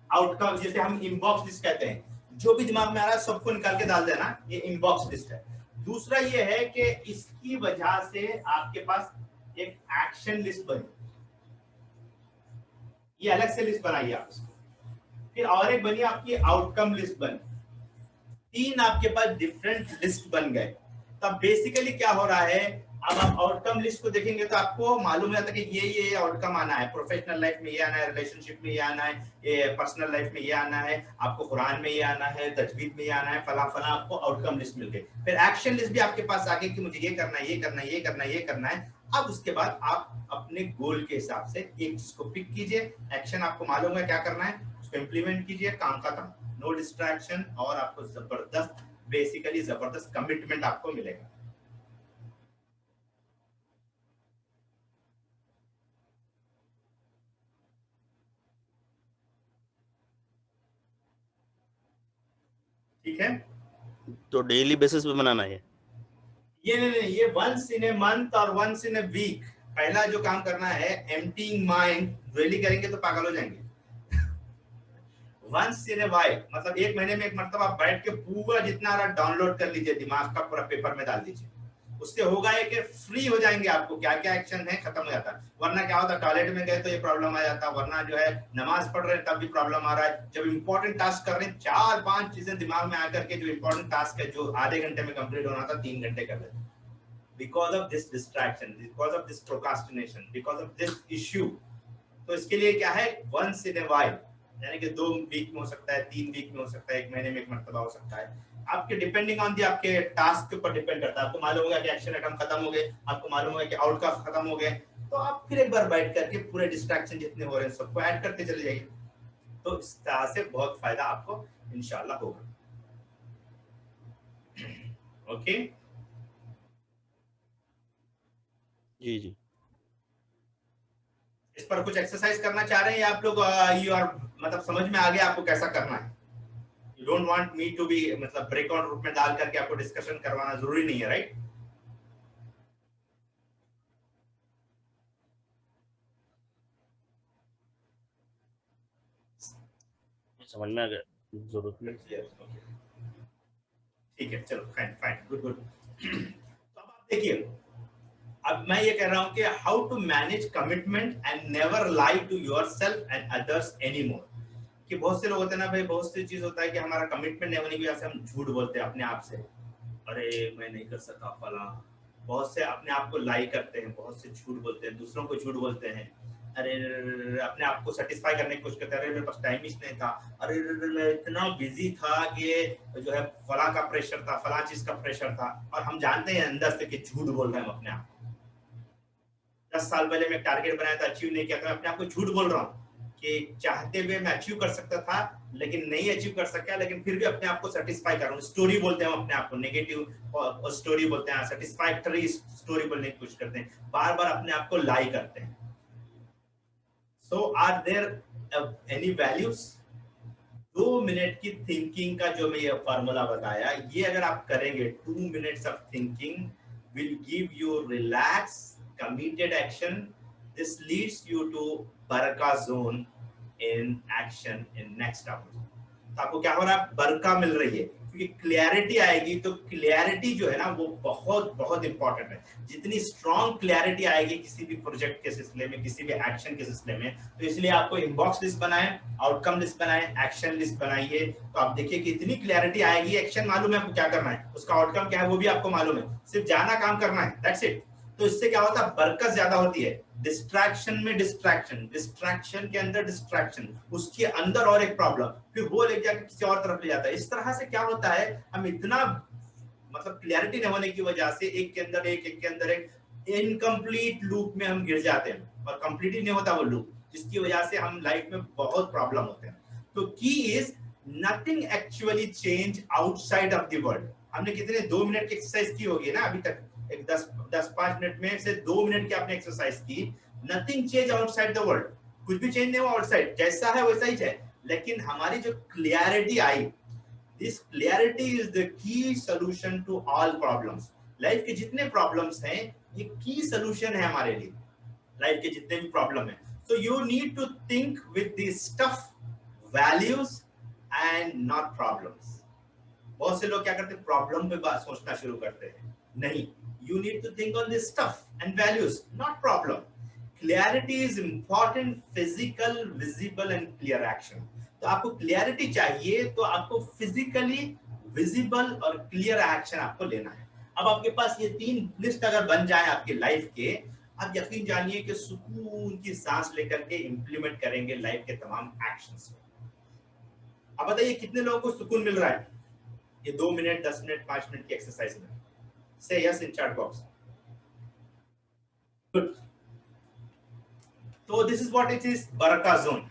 Speaker 1: आउटकम जिसे हम इनबॉक्स लिस्ट कहते हैं, जो भी दिमाग में आ रहा है सबको निकाल के डाल देना, ये इनबॉक्स लिस्ट है। दूसरा ये है कि इसकी वजह से आपके पास एक एक्शन लिस्ट बनी, ये अलग से लिस्ट बनाइए आप इसको। फिर और एक बनी आपकी आउटकम लिस्ट बनी। 3 आपके पास डिफरेंट लिस्ट बन गए। तब बेसिकली क्या हो रहा है, अब आप आउटकम लिस्ट को देखेंगे तो आपको मालूम हो जाता है कि ये आउटकम आना है, प्रोफेशनल लाइफ में ये आना है, रिलेशनशिप में ये आना है, ये पर्सनल लाइफ में ये आना है, आपको कुरान में ये आना है, तजवीद में ये आना है, फला फला आपको आउटकम लिस्ट मिल गई। फिर एक्शन लिस्ट भी आपके पास आ गई कि मुझे ये करना है, ये करना है, ये करना है, ये करना है। अब उसके बाद आप अपने गोल के हिसाब से एक चीज को पिक कीजिए, एक्शन आपको मालूम है क्या करना है, उसको इम्प्लीमेंट कीजिए, काम खत्म, नो डिस्ट्रैक्शन, और आपको जबरदस्त बेसिकली जबरदस्त कमिटमेंट आपको मिलेगा। ठीक है,
Speaker 5: तो डेली बेसिस पे बनाना है
Speaker 1: ये नहीं, ये वंस इन ए मंथ और वंस इन ए वीक। पहला जो काम करना है एम्प्टिंग माइंड, डेली करेंगे तो पागल हो जाएंगे। वंस इन ए वाइल मतलब 1 महीने में एक मरतबा आप बैठ के पूरा जितना डाउनलोड कर लीजिए, दिमाग का पूरा पेपर में डाल दीजिए। उससे होगा है कि फ्री हो जाएंगे, आपको क्या क्या एक्शन है खत्म हो जाता है। वरना क्या होता, टॉयलेट में गए तो ये प्रॉब्लम आ जाता, वरना जो है नमाज पढ़ रहे हैं तब भी प्रॉब्लम आ रहा है। जब इंपॉर्टेंट टास्क कर रहे हैं 4-5 चीजें दिमाग में आकर के जो इंपॉर्टेंट टास्क है जो आधे घंटे में कंप्लीट होना था 3 घंटे कर लेते, because of this distraction, because of this procrastination, because of this issue. तो इसके लिए क्या है, वंस इन ए वाइल, यानी कि 2 वीक में हो सकता है, 3 वीक में हो सकता है, 1 महीने में एक मर्तबा हो सकता है, आपके डिपेंडिंग ऑन दी आपके टास्क के ऊपर डिपेंड करता है। आपको मालूम होगा कि एक्शन आइटम खत्म हो गए, आपको मालूम होगा कि आउटकम खत्म हो गए, तो आप फिर एक बार बैठ करके पूरे डिस्ट्रैक्शन जितने हो रहे हैं सबको ऐड करते चले जाइए। तो इस तरह से बहुत फायदा आपको इंशाल्लाह होगा। ओके
Speaker 5: जी जी।
Speaker 1: इस पर कुछ एक्सरसाइज करना चाह रहे हैं या आप लोग यू आर मतलब समझ में आ गया आपको कैसा करना है? You don't want me to be मतलब ब्रेकआउट ग्रुप में डाल करके आपको डिस्कशन करवाना जरूरी नहीं है, राइट?
Speaker 5: समझ में आ गया, जरूरत नहीं।
Speaker 1: ठीक है, चलो फाइन फाइन, गुड गुड। तो अब आप देखिए, अब मैं ये कह रहा हूं कि how to manage commitment and never lie to yourself and others anymore. कि बहुत से लोग होते हैं ना भाई, बहुत सी चीज होता है कि हमारा कमिटमेंट नहीं होने की वजह से हम झूठ बोलते हैं अपने आप से, अरे मैं नहीं कर सकता फला। बहुत से अपने आप को लाई करते हैं, बहुत से झूठ बोलते हैं, दूसरों को झूठ बोलते हैं, अरे अपने आप को सेटिस्फाई करने की कोशिश करते हैं, अरे मेरे पास टाइम ही नहीं था, अरे मैं इतना बिजी था कि जो है फला का प्रेशर था, फला चीज का प्रेशर था। और हम जानते हैं अंदर से कि झूठ बोल रहे हैं हम अपने आप। 10 साल पहले मैं टारगेट बनाया था, अचीव नहीं किया, तो मैं अपने आप को झूठ बोल रहा हूँ कि चाहते हुए मैं अचीव कर सकता था लेकिन नहीं अचीव कर सका, लेकिन फिर भी अपने आप को सेटिस्फाई कर रहा हूँ। स्टोरी बोलते हैं हम अपने आप को, नेगेटिव और स्टोरी बोलते हैं, सेटिस्फैक्टरी स्टोरी बोलने की कोशिश करते हैं, बार बार अपने आप को लाई करते हैं। So are there any values? 2 minute की थिंकिंग का जो मैं ये फार्मूला बताया, ये अगर आप करेंगे 2 minutes of thinking will give you relax committed action. This leads you to baraka zone in action in next hour. तो आपको क्या हो रहा है, बरका मिल रही है, क्योंकि क्लैरिटी आएगी। तो क्लैरिटी जो है ना वो बहुत बहुत इंपॉर्टेंट है। जितनी स्ट्रॉन्ग क्लैरिटी आएगी किसी भी प्रोजेक्ट के सिलसिले में, किसी भी एक्शन के सिलसिले में, तो इसलिए आपको इनबॉक्स लिस्ट बनाए, आउटकम लिस्ट बनाए, एक्शन लिस्ट बनाइए। तो आप देखिए कि इतनी क्लैरिटी आएगी, एक्शन मालूम है आपको क्या करना है, उसका आउटकम क्या है वो भी आपको मालूम है, सिर्फ जाना काम करना है, दैट्स इट। तो इससे क्या होता है, बरकत ज्यादा होती है। डिस्ट्रैक्शन में डिस्ट्रैक्शन, डिस्ट्रैक्शन के अंदर डिस्ट्रैक्शन, उसके अंदर और एक प्रॉब्लम, फिर वो ले जाकर किसी और तरफ ले जाता है। इस तरह से क्या होता है, हम इतना मतलब क्लैरिटी न होने की वजह से एक के अंदर एक, एक के अंदर एक इनकम्प्लीट लूप में हम गिर जाते हैं और कंप्लीट ही नहीं होता वो लूप, जिसकी वजह से हम लाइफ में बहुत प्रॉब्लम होते हैं। तो की is nothing actually change outside of the world. हमने कितने 2 मिनट की एक्सरसाइज की होगी ना अभी तक, एक 10-5 मिनट में से 2 मिनट की आपने एक्सरसाइज की। Nothing change outside the world, कुछ भी चेंज नहीं हुआ आउटसाइड, जैसा है वैसा ही है। लेकिन हमारी जो क्लियरिटी आई, this clarity is the key solution to all problems. Life के जितने प्रॉब्लम्स हैं ये की सॉल्यूशन है हमारे लिए, लाइफ के जितने भी प्रॉब्लम है। So you need to think with the stuff values and not problems. बहुत से लोग क्या करते हैं, प्रॉब्लम पे बात सोचना शुरू करते हैं। नहीं, you need to think on this stuff and values, not problem. Clarity is important, physical, visible and clear action. तो आपको क्लियरिटी चाहिए तो आपको फिजिकली विजिबल और क्लियर एक्शन आपको लेना है। अब आपके पास ये 3 लिस्ट अगर बन जाए आपकी लाइफ के, आप यकीन जानिए कि सुकून की सांस लेकर के इंप्लीमेंट करेंगे लाइफ के तमाम एक्शंस। अब बताइए कितने लोगों को सुकून मिल रहा है ये 2 मिनट, 10 मिनट, 5 मिनट की एक्सरसाइज में? Say yes in chat box. Good. So this is what it is, baraka zone.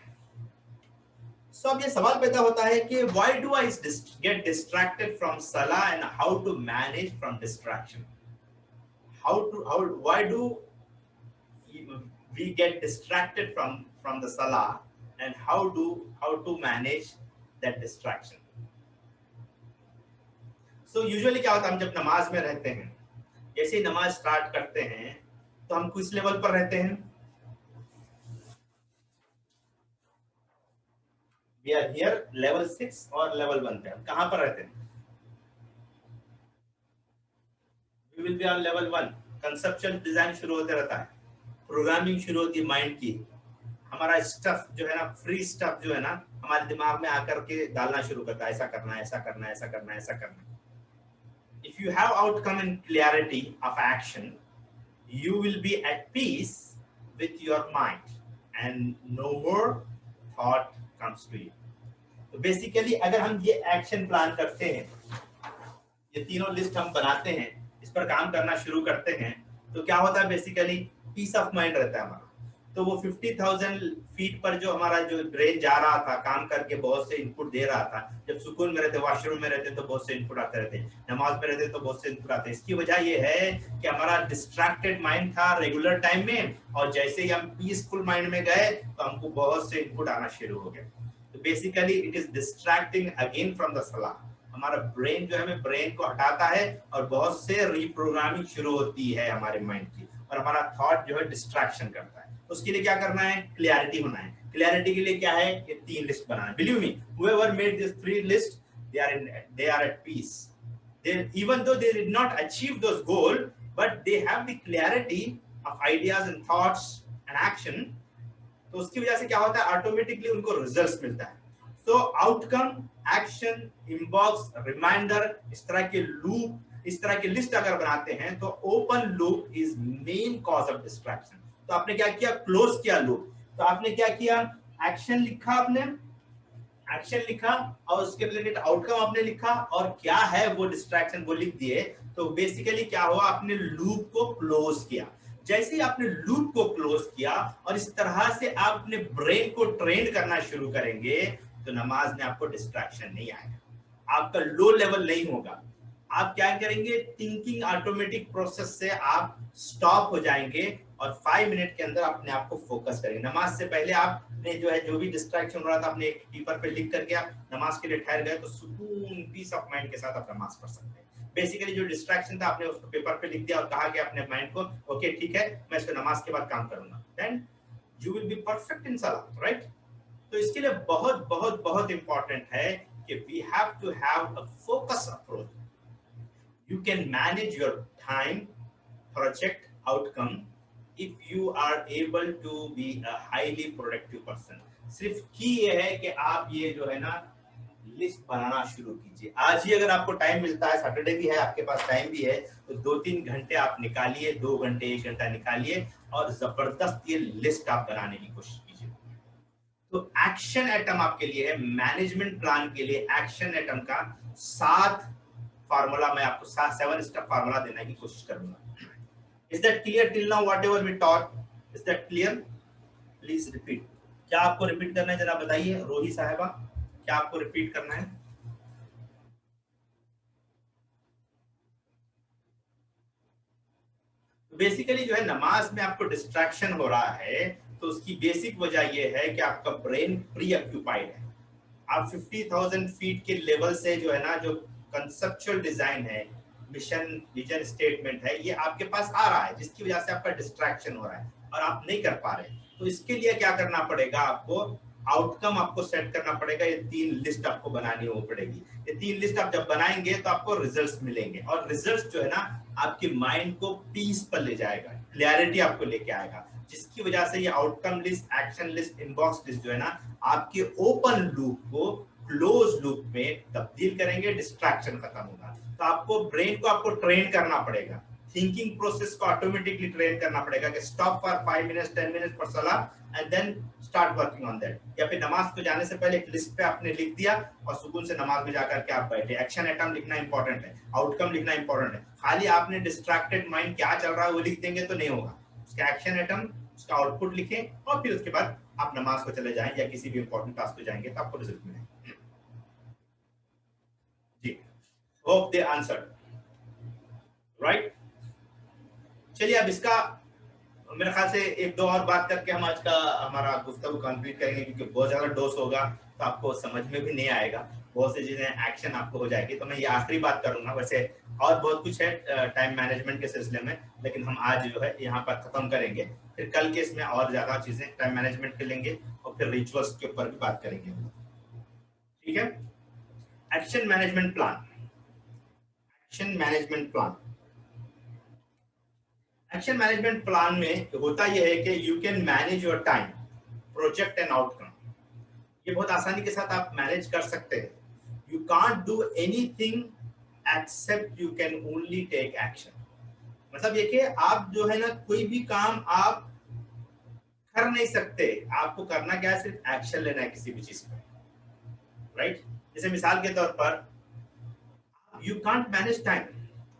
Speaker 1: So अब ये सवाल पैदा होता है कि why do I get distracted from salah and how to manage from distraction? Why do we get distracted from the salah and how to manage that distraction? So usually क्या होता है, हम जब नमाज में रहते हैं, जैसे ही नमाज स्टार्ट करते हैं तो हम किस लेवल पर रहते हैं? We are here level 6 और level 1 पे। हम कहाँ पर रहते हैं? We will be on level 1। Conceptual design शुरू होते रहता है, प्रोग्रामिंग शुरू होती है माइंड की, हमारा स्टफ जो है ना, फ्री स्टफ जो है ना हमारे दिमाग में आकर के डालना शुरू करता है, ऐसा करना है, ऐसा करना है, ऐसा करना है, ऐसा करना है। If you have outcome and clarity of action, you will be at peace with your mind and no more thought comes to you. तो बेसिकली अगर हम ये एक्शन प्लान करते हैं, ये तीनों लिस्ट हम बनाते हैं, इस पर काम करना शुरू करते हैं, तो क्या होता है बेसिकली पीस ऑफ माइंड रहता है हमारा। तो वो 50,000 फीट पर जो हमारा जो ब्रेन जा रहा था, काम करके बहुत से इनपुट दे रहा था, जब सुकून में रहते, वॉशरूम में रहते तो बहुत से इनपुट आते रहते, नमाज में रहते तो बहुत से इनपुट आते। इसकी वजह ये है कि हमारा डिस्ट्रैक्टेड माइंड था रेगुलर टाइम में, और जैसे ही हम पीसफुल माइंड में गए तो हमको बहुत से इनपुट आना शुरू हो गए। तो basically it is distracting again from the सलाह। हमारा ब्रेन जो है हमें ब्रेन को हटाता है और बहुत से रीप्रोग्रामिंग शुरू होती है हमारे माइंड की, और हमारा थॉट जो है डिस्ट्रैक्शन करता है। उसके लिए क्या करना है? क्लैरिटी होना है। क्लैरिटी के लिए क्या है? ये 3 list banana. Believe me, whoever made this 3 list, they are at peace. Even though they did not achieve those goals, but they have the clarity of ideas and thoughts and action. तो उसकी वजह से क्या होता है? Automatically उनको results मिलता है। तो आउटकम, एक्शन, इनबॉक्स, रिमाइंडर, इस तरह के लूप, इस तरह की लिस्ट अगर बनाते हैं तो open loop is main cause of distraction. तो आपने क्या किया? क्लोज किया लूप। तो आपने क्या किया? एक्शन लिखा, आपने एक्शन लिखा और उसके रिलेटेड आउटकम आपने लिखा, और क्या है वो डिस्ट्रैक्शन वो लिख दिए। तो बेसिकली क्या हुआ? आपने लूप को क्लोज किया। जैसे ही आपने लूप को क्लोज किया और इस तरह से आप अपने ब्रेन को ट्रेन करना शुरू करेंगे, तो नमाज में आपको डिस्ट्रैक्शन नहीं आएगा, आपका लो लेवल नहीं होगा। आप क्या करेंगे? थिंकिंग ऑटोमेटिक प्रोसेस से आप स्टॉप हो जाएंगे और 5 मिनट के अंदर अपने आप को फोकस करेंगे। नमाज से पहले आपने जो है जो भी डिस्ट्रैक्शन हो रहा था अपने एक पेपर पे लिख करके आप नमाज के लिए ठहर गए, तो सुकून, पीस ऑफ माइंड के साथ आप नमाज पढ़ सकते हैं। बेसिकली जो डिस्ट्रैक्शन था आपने उसको पेपर पे लिख दिया और कहा कि अपने माइंड को ओके ठीक है, मैं इसको नमाज के बाद काम करूंगा, then you will be perfect in सलाह, राइट। तो इसके लिए बहुत बहुत बहुत इंपॉर्टेंट है कि we have to have a focus approach. You can manage your time, project, outcome if you are able to be a highly productive person. सिर्फ की ये है कि आप ये जो है ना लिस्ट बनाना शुरू कीजिए। आज ही अगर आपको टाइम मिलता है, सैटरडे भी है, आपके पास टाइम भी है, तो 2-3 घंटे आप निकालिए, 2 घंटे 1 घंटा निकालिए और जबरदस्त ये लिस्ट आप बनाने की कोशिश कीजिए। तो एक्शन आइटम आपके लिए है, मैनेजमेंट प्लान के लिए एक्शन आइटम का 7 फार्मूला मैं आपको 7 स्टेप फार्मूला देने की कोशिश करूंगा। Is that clear till now whatever we taught? Is that clear? Please repeat. क्या आपको रिपीट करना है जरा बताइए रोही साहिबा, क्या आपको रिपीट करना है? बेसिकली जो है नमाज में आपको डिस्ट्रैक्शन हो रहा है, तो उसकी बेसिक वजह यह है कि आपका ब्रेन प्री ऑक्यूपाइड है। आप 50,000 फीट के लेवल से जो है ना, जो कंसेप्चुअल डिजाइन है, मिशन, विजन स्टेटमेंट है, ये आपके पास आ रहा है, जिसकी वजह से आपका डिस्ट्रैक्शन हो रहा है और आप नहीं कर पा रहे। तो इसके लिए क्या करना पड़ेगा? आपको आउटकम आपको सेट करना पड़ेगा। ये 3 लिस्ट आपको बनानी हो पड़ेगी। ये 3 लिस्ट आप जब बनाएंगे तो आपको रिजल्ट्स मिलेंगे, और रिजल्ट्स जो है ना आपके माइंड को पीस पर ले जाएगा, क्लैरिटी आपको लेके आएगा, जिसकी वजह से ये outcome list, action list, inbox list जो है ना आपके ओपन लूप को क्लोज लूप में तब्दील करेंगे, डिस्ट्रैक्शन खत्म होगा। तो आपको ब्रेन को आपको ट्रेन करना पड़ेगा, थिंकिंग प्रोसेस को ऑटोमेटिकली ट्रेन करना पड़ेगा कि stop for 5 minutes 10 minutes for सलाह and then start working on that. या फिर नमाज को जाने से पहले एक लिस्ट पे आपने लिख दिया और सुकून से नमाज में जाकर के आप बैठे। एक्शन आइटम लिखना इंपॉर्टेंट है, आउटकम लिखना इंपॉर्टेंट है। खाली आपने डिस्ट्रैक्टेड माइंड क्या चल रहा है वो लिख देंगे तो नहीं होगा। उसका एक्शन आइटम, उसका आउटपुट लिखें और फिर उसके बाद आप नमाज को चले जाएं या किसी भी इंपॉर्टेंट टास्क को जाएंगे तो आपको रिजल्ट मिलेगा। जी, होप दे आंसर्ड, राइट। चलिए अब इसका मेरे ख्याल से 1-2 और बात करके हम आज का हमारा गुफ्तगू कंप्लीट करेंगे, क्योंकि बहुत ज्यादा डोज होगा तो आपको समझ में भी नहीं आएगा, बहुत सी चीजें एक्शन आपको हो जाएगी। तो मैं ये आखिरी बात करूंगा, वैसे और बहुत कुछ है टाइम मैनेजमेंट के सिलसिले में, लेकिन हम आज जो है यहाँ पर खत्म करेंगे। फिर कल के इसमें और ज्यादा चीजें टाइम मैनेजमेंट के लेंगे और फिर रिचुअल्स के ऊपर भी बात करेंगे, ठीक है। Action management plan, action management plan action management plan में होता यह है कि you can manage your time, project and outcome. ये बहुत आसानी के साथ आप मैनेज कर सकते हैं। You can't do anything except you can only take action. मतलब ये कि आप जो है ना कोई भी काम आप कर नहीं सकते, आपको करना क्या है, सिर्फ एक्शन लेना है किसी भी चीज पे, राइट? जैसे मिसाल के तौर पर यू कांट मैनेज टाइम,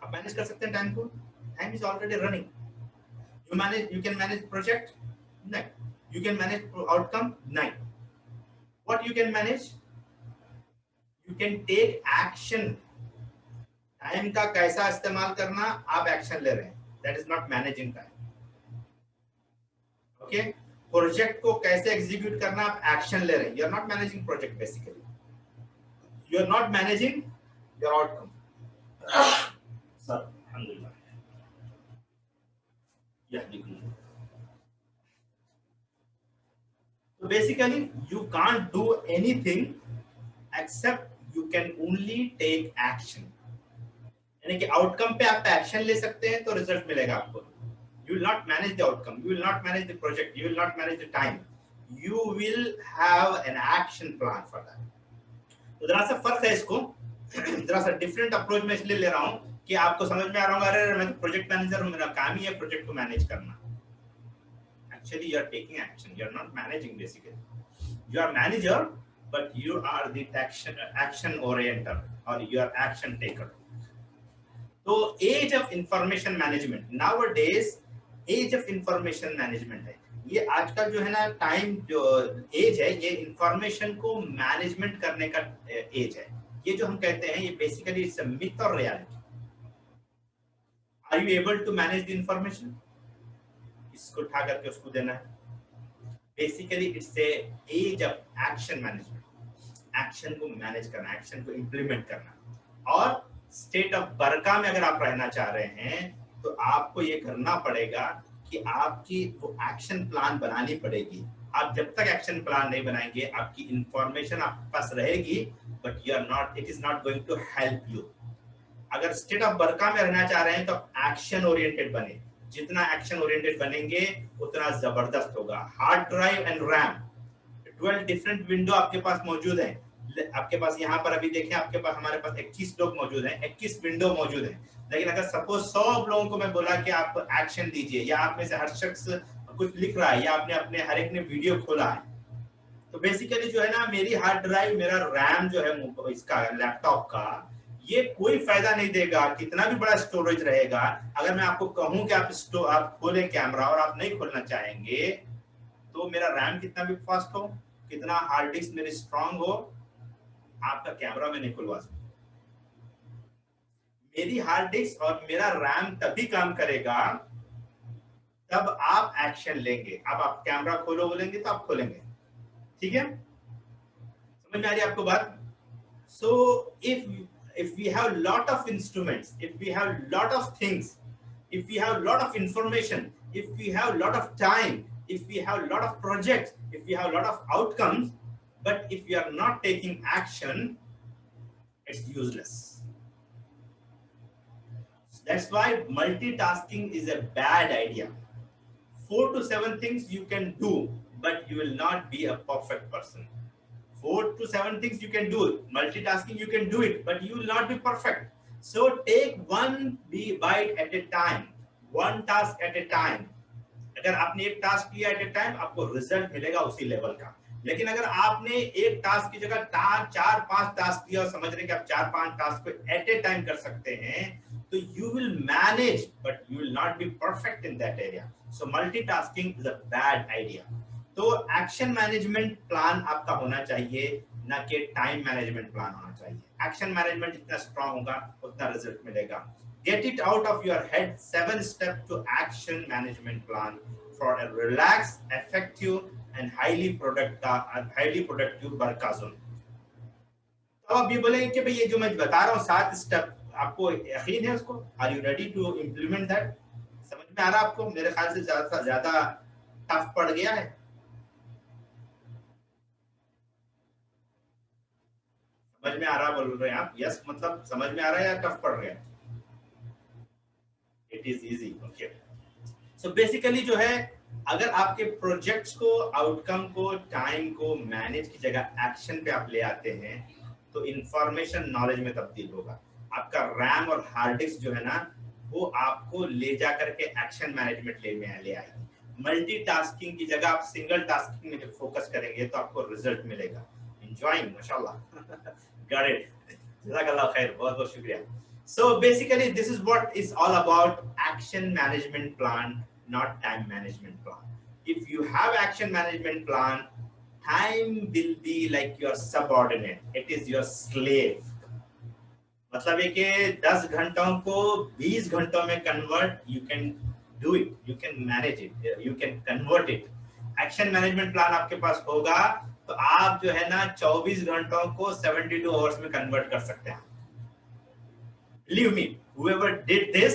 Speaker 1: आप मैनेज कर सकते हैं टाइम को? Time is already running. You can manage project? नहीं। You can manage outcome? नहीं। What you can manage? You can take action. Time का कैसा इस्तेमाल करना, आप एक्शन ले रहे हैं, that is not managing time. Okay, project को कैसे एग्जीक्यूट करना, आप एक्शन ले रहे हैं, you are not managing project, basically you are not managing your outcome. Sir अल्हम्दुलिल्लाह So basically you can't do anything except you can only take action। यानी कि आउटकम पे आप एक्शन ले सकते हैं तो रिजल्ट मिलेगा आपको। You will not manage the outcome, you will not manage the project, you will not manage the time, you will have an action plan for that। तो जरा सा फर्क है इसको, जरा सा डिफरेंट अप्रोच में इसलिए ले रहा हूँ कि आपको समझ में आ रहा होगा, अरे मैं तो प्रोजेक्ट मैनेजर हूँ, मेरा काम ही है प्रोजेक्ट को मैनेज करना। Actually you are taking action, you are not managing basically, you are manager but you are the action oriented or you are action taker। तो age of information management, nowadays age of information management है ये आजकल जो है ना, time जो as है ये इंफॉर्मेशन को मैनेजमेंट करने का एज है। ये जो हम कहते हैं ये बेसिकली इट्स अ मिथ और reality. Are you able to manage the information? इसको उठा करके उसको देना है। Basically it's a age of action management, action को मैनेज करना, एक्शन को इंप्लीमेंट करना। और स्टेट ऑफ बरका में अगर आप रहना चाह रहे हैं तो आपको ये करना पड़ेगा कि आपकी वो एक्शन प्लान बनानी पड़ेगी। आप जब तक एक्शन प्लान नहीं बनाएंगे आपकी इंफॉर्मेशन आपके पास रहेगी but you are not, it is not going to help you. अगर स्टेट ऑफ बरका में रहना चाह रहे हैं तो एक्शन ओरिएंटेड बने, जितना एक्शन ओरिएंटेड बनेंगे उतना जबरदस्त होगा। Hard drive and RAM 12 different window आपके पास मौजूद है। आपके पास यहाँ पर अभी देखें, आपके पास हमारे पास 21 लोग मौजूद हैं, 21 विंडो मौजूद हैं। लेकिन अगर सपोज 100 लोगों को मैं बोला कि आप एक्शन दीजिए, या आप में से हर शख्स कुछ लिख रहा है, या आपने अपने हर एक ने वीडियो खोला है, तो बेसिकली जो है ना मेरी हार्ड ड्राइव, मेरा रैम जो है इसका लैपटॉप का, ये कोई फायदा नहीं देगा कितना भी बड़ा स्टोरेज रहेगा। अगर मैं आपको कहूं कि आप खोलें कैमरा और आप नहीं खोलना चाहेंगे, तो मेरा रैम कितना भी फास्ट हो, कितना हार्ड डिस्क मेरी स्ट्रांग हो, आपका कैमरा में नहीं खुलवा सकता। मेरी हार्ड डिस्क और मेरा रैम तभी काम करेगा तब आप एक्शन लेंगे। अब आप कैमरा खोलो बोलेंगे तो आप खोलेंगे, ठीक है? समझ में आ रही है आपको बात? So if we have lot of instruments, if we have lot of things, if we have lot of information, if we have lot of time, if we have lot of projects, if we have lot of outcomes, but if we are not taking action, it's useless. That's why multitasking is a bad idea. 4 to 7 things you can do, but you will not be a perfect person. 4 to 7 things you can do. Multitasking you can do it, but you will not be perfect. So take one bite at a time, one task at a time. अगर आपने एक task किया eight a time, आपको result मिलेगा उसी level का। लेकिन अगर आपने एक टास्क की जगह 4-5 टास्क किया और समझ रहे कि आप 4-5 टास्क को एट ए टाइम कर सकते हैं, तो you will manage but you will not be perfect in that area. So multitasking is a bad idea. तो एक्शन मैनेजमेंट प्लान आपका होना चाहिए, ना कि टाइम मैनेजमेंट प्लान होना चाहिए। एक्शन मैनेजमेंट जितना स्ट्रांग होगा उतना रिजल्ट मिलेगा। Get it out of your head 7 steps to action management plan for a relaxed, effective and highly productive बरका zone। तो आप ये बोलेंगे कि भाई ये जो मैं बता रहा हूँ 7 स्टेप, आपको यकीन है उसको? Are you ready to implement that? समझ में आ रहा है आपको? मेरे ख्याल से ज्यादा टफ पड़ गया है। समझ में आ रहा बोल रहे हैं आप? यस मतलब समझ में आ रहा है या टफ पड़ गया? It is easy, okay. So basically जो है, अगर आपके प्रोजेक्ट्स को, आउटकम को, टाइम को मैनेज की जगह एक्शन पे आप ले आते हैं तो इंफॉर्मेशन नॉलेज में तब्दील होगा। आपका रैम और हार्ड डिस्क जो है ना, वो आपको ले जा करके एक्शन मैनेजमेंट ले आएगी। मल्टीटास्किंग की जगह आप सिंगल टास्किंग में फोकस करेंगे तो आपको रिजल्ट मिलेगा। एंजॉयिंग, माशाल्लाह, गॉट इट, जज़ाकल्लाह खैर, बहुत बहुत शुक्रिया। So basically this is what is all about action management plan, not time management plan. If you have action management plan, time will be like your subordinate, it is your slave. मतलब है कि 10 घंटों को 20 घंटों में convert, you can do it, you can manage it, you can convert it. Action management plan आपके पास होगा तो आप जो है ना 24 घंटों को 72 आवर्स में कन्वर्ट कर सकते हैं। Believe me, whoever did this,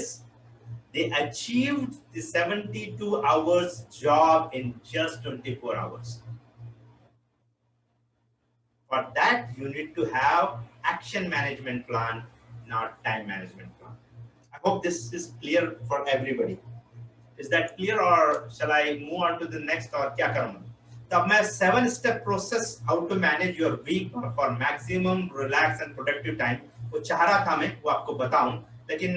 Speaker 1: they achieved the 72 hours job in just 24 hours. For that, you need to have action management plan, not time management plan. I hope this is clear for everybody. Is that clear, or shall I move on to the next, or क्या करूँ? तो अब मैं 7-step process how to manage your week for maximum relax and productive time वो चाह रहा था मैं वो आपको बताऊं, लेकिन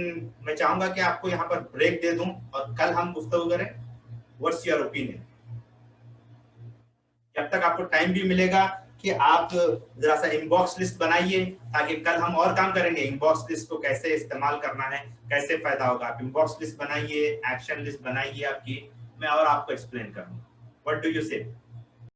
Speaker 1: मैं चाहूंगा कि आपको यहाँ पर ब्रेक दे दूं और कल हम गुफ्तगू करें। What's your opinion? जब तक आपको टाइम भी मिलेगा कि आप जरा सा इनबॉक्स लिस्ट बनाइए ताकि कल हम और काम करेंगे। इनबॉक्स लिस्ट को कैसे इस्तेमाल करना है, कैसे फायदा होगा। आप इनबॉक्स लिस्ट बनाइए, एक्शन लिस्ट बनाइए आपकी, मैं और आपको एक्सप्लेन करूंगा। व्हाट डू यू से?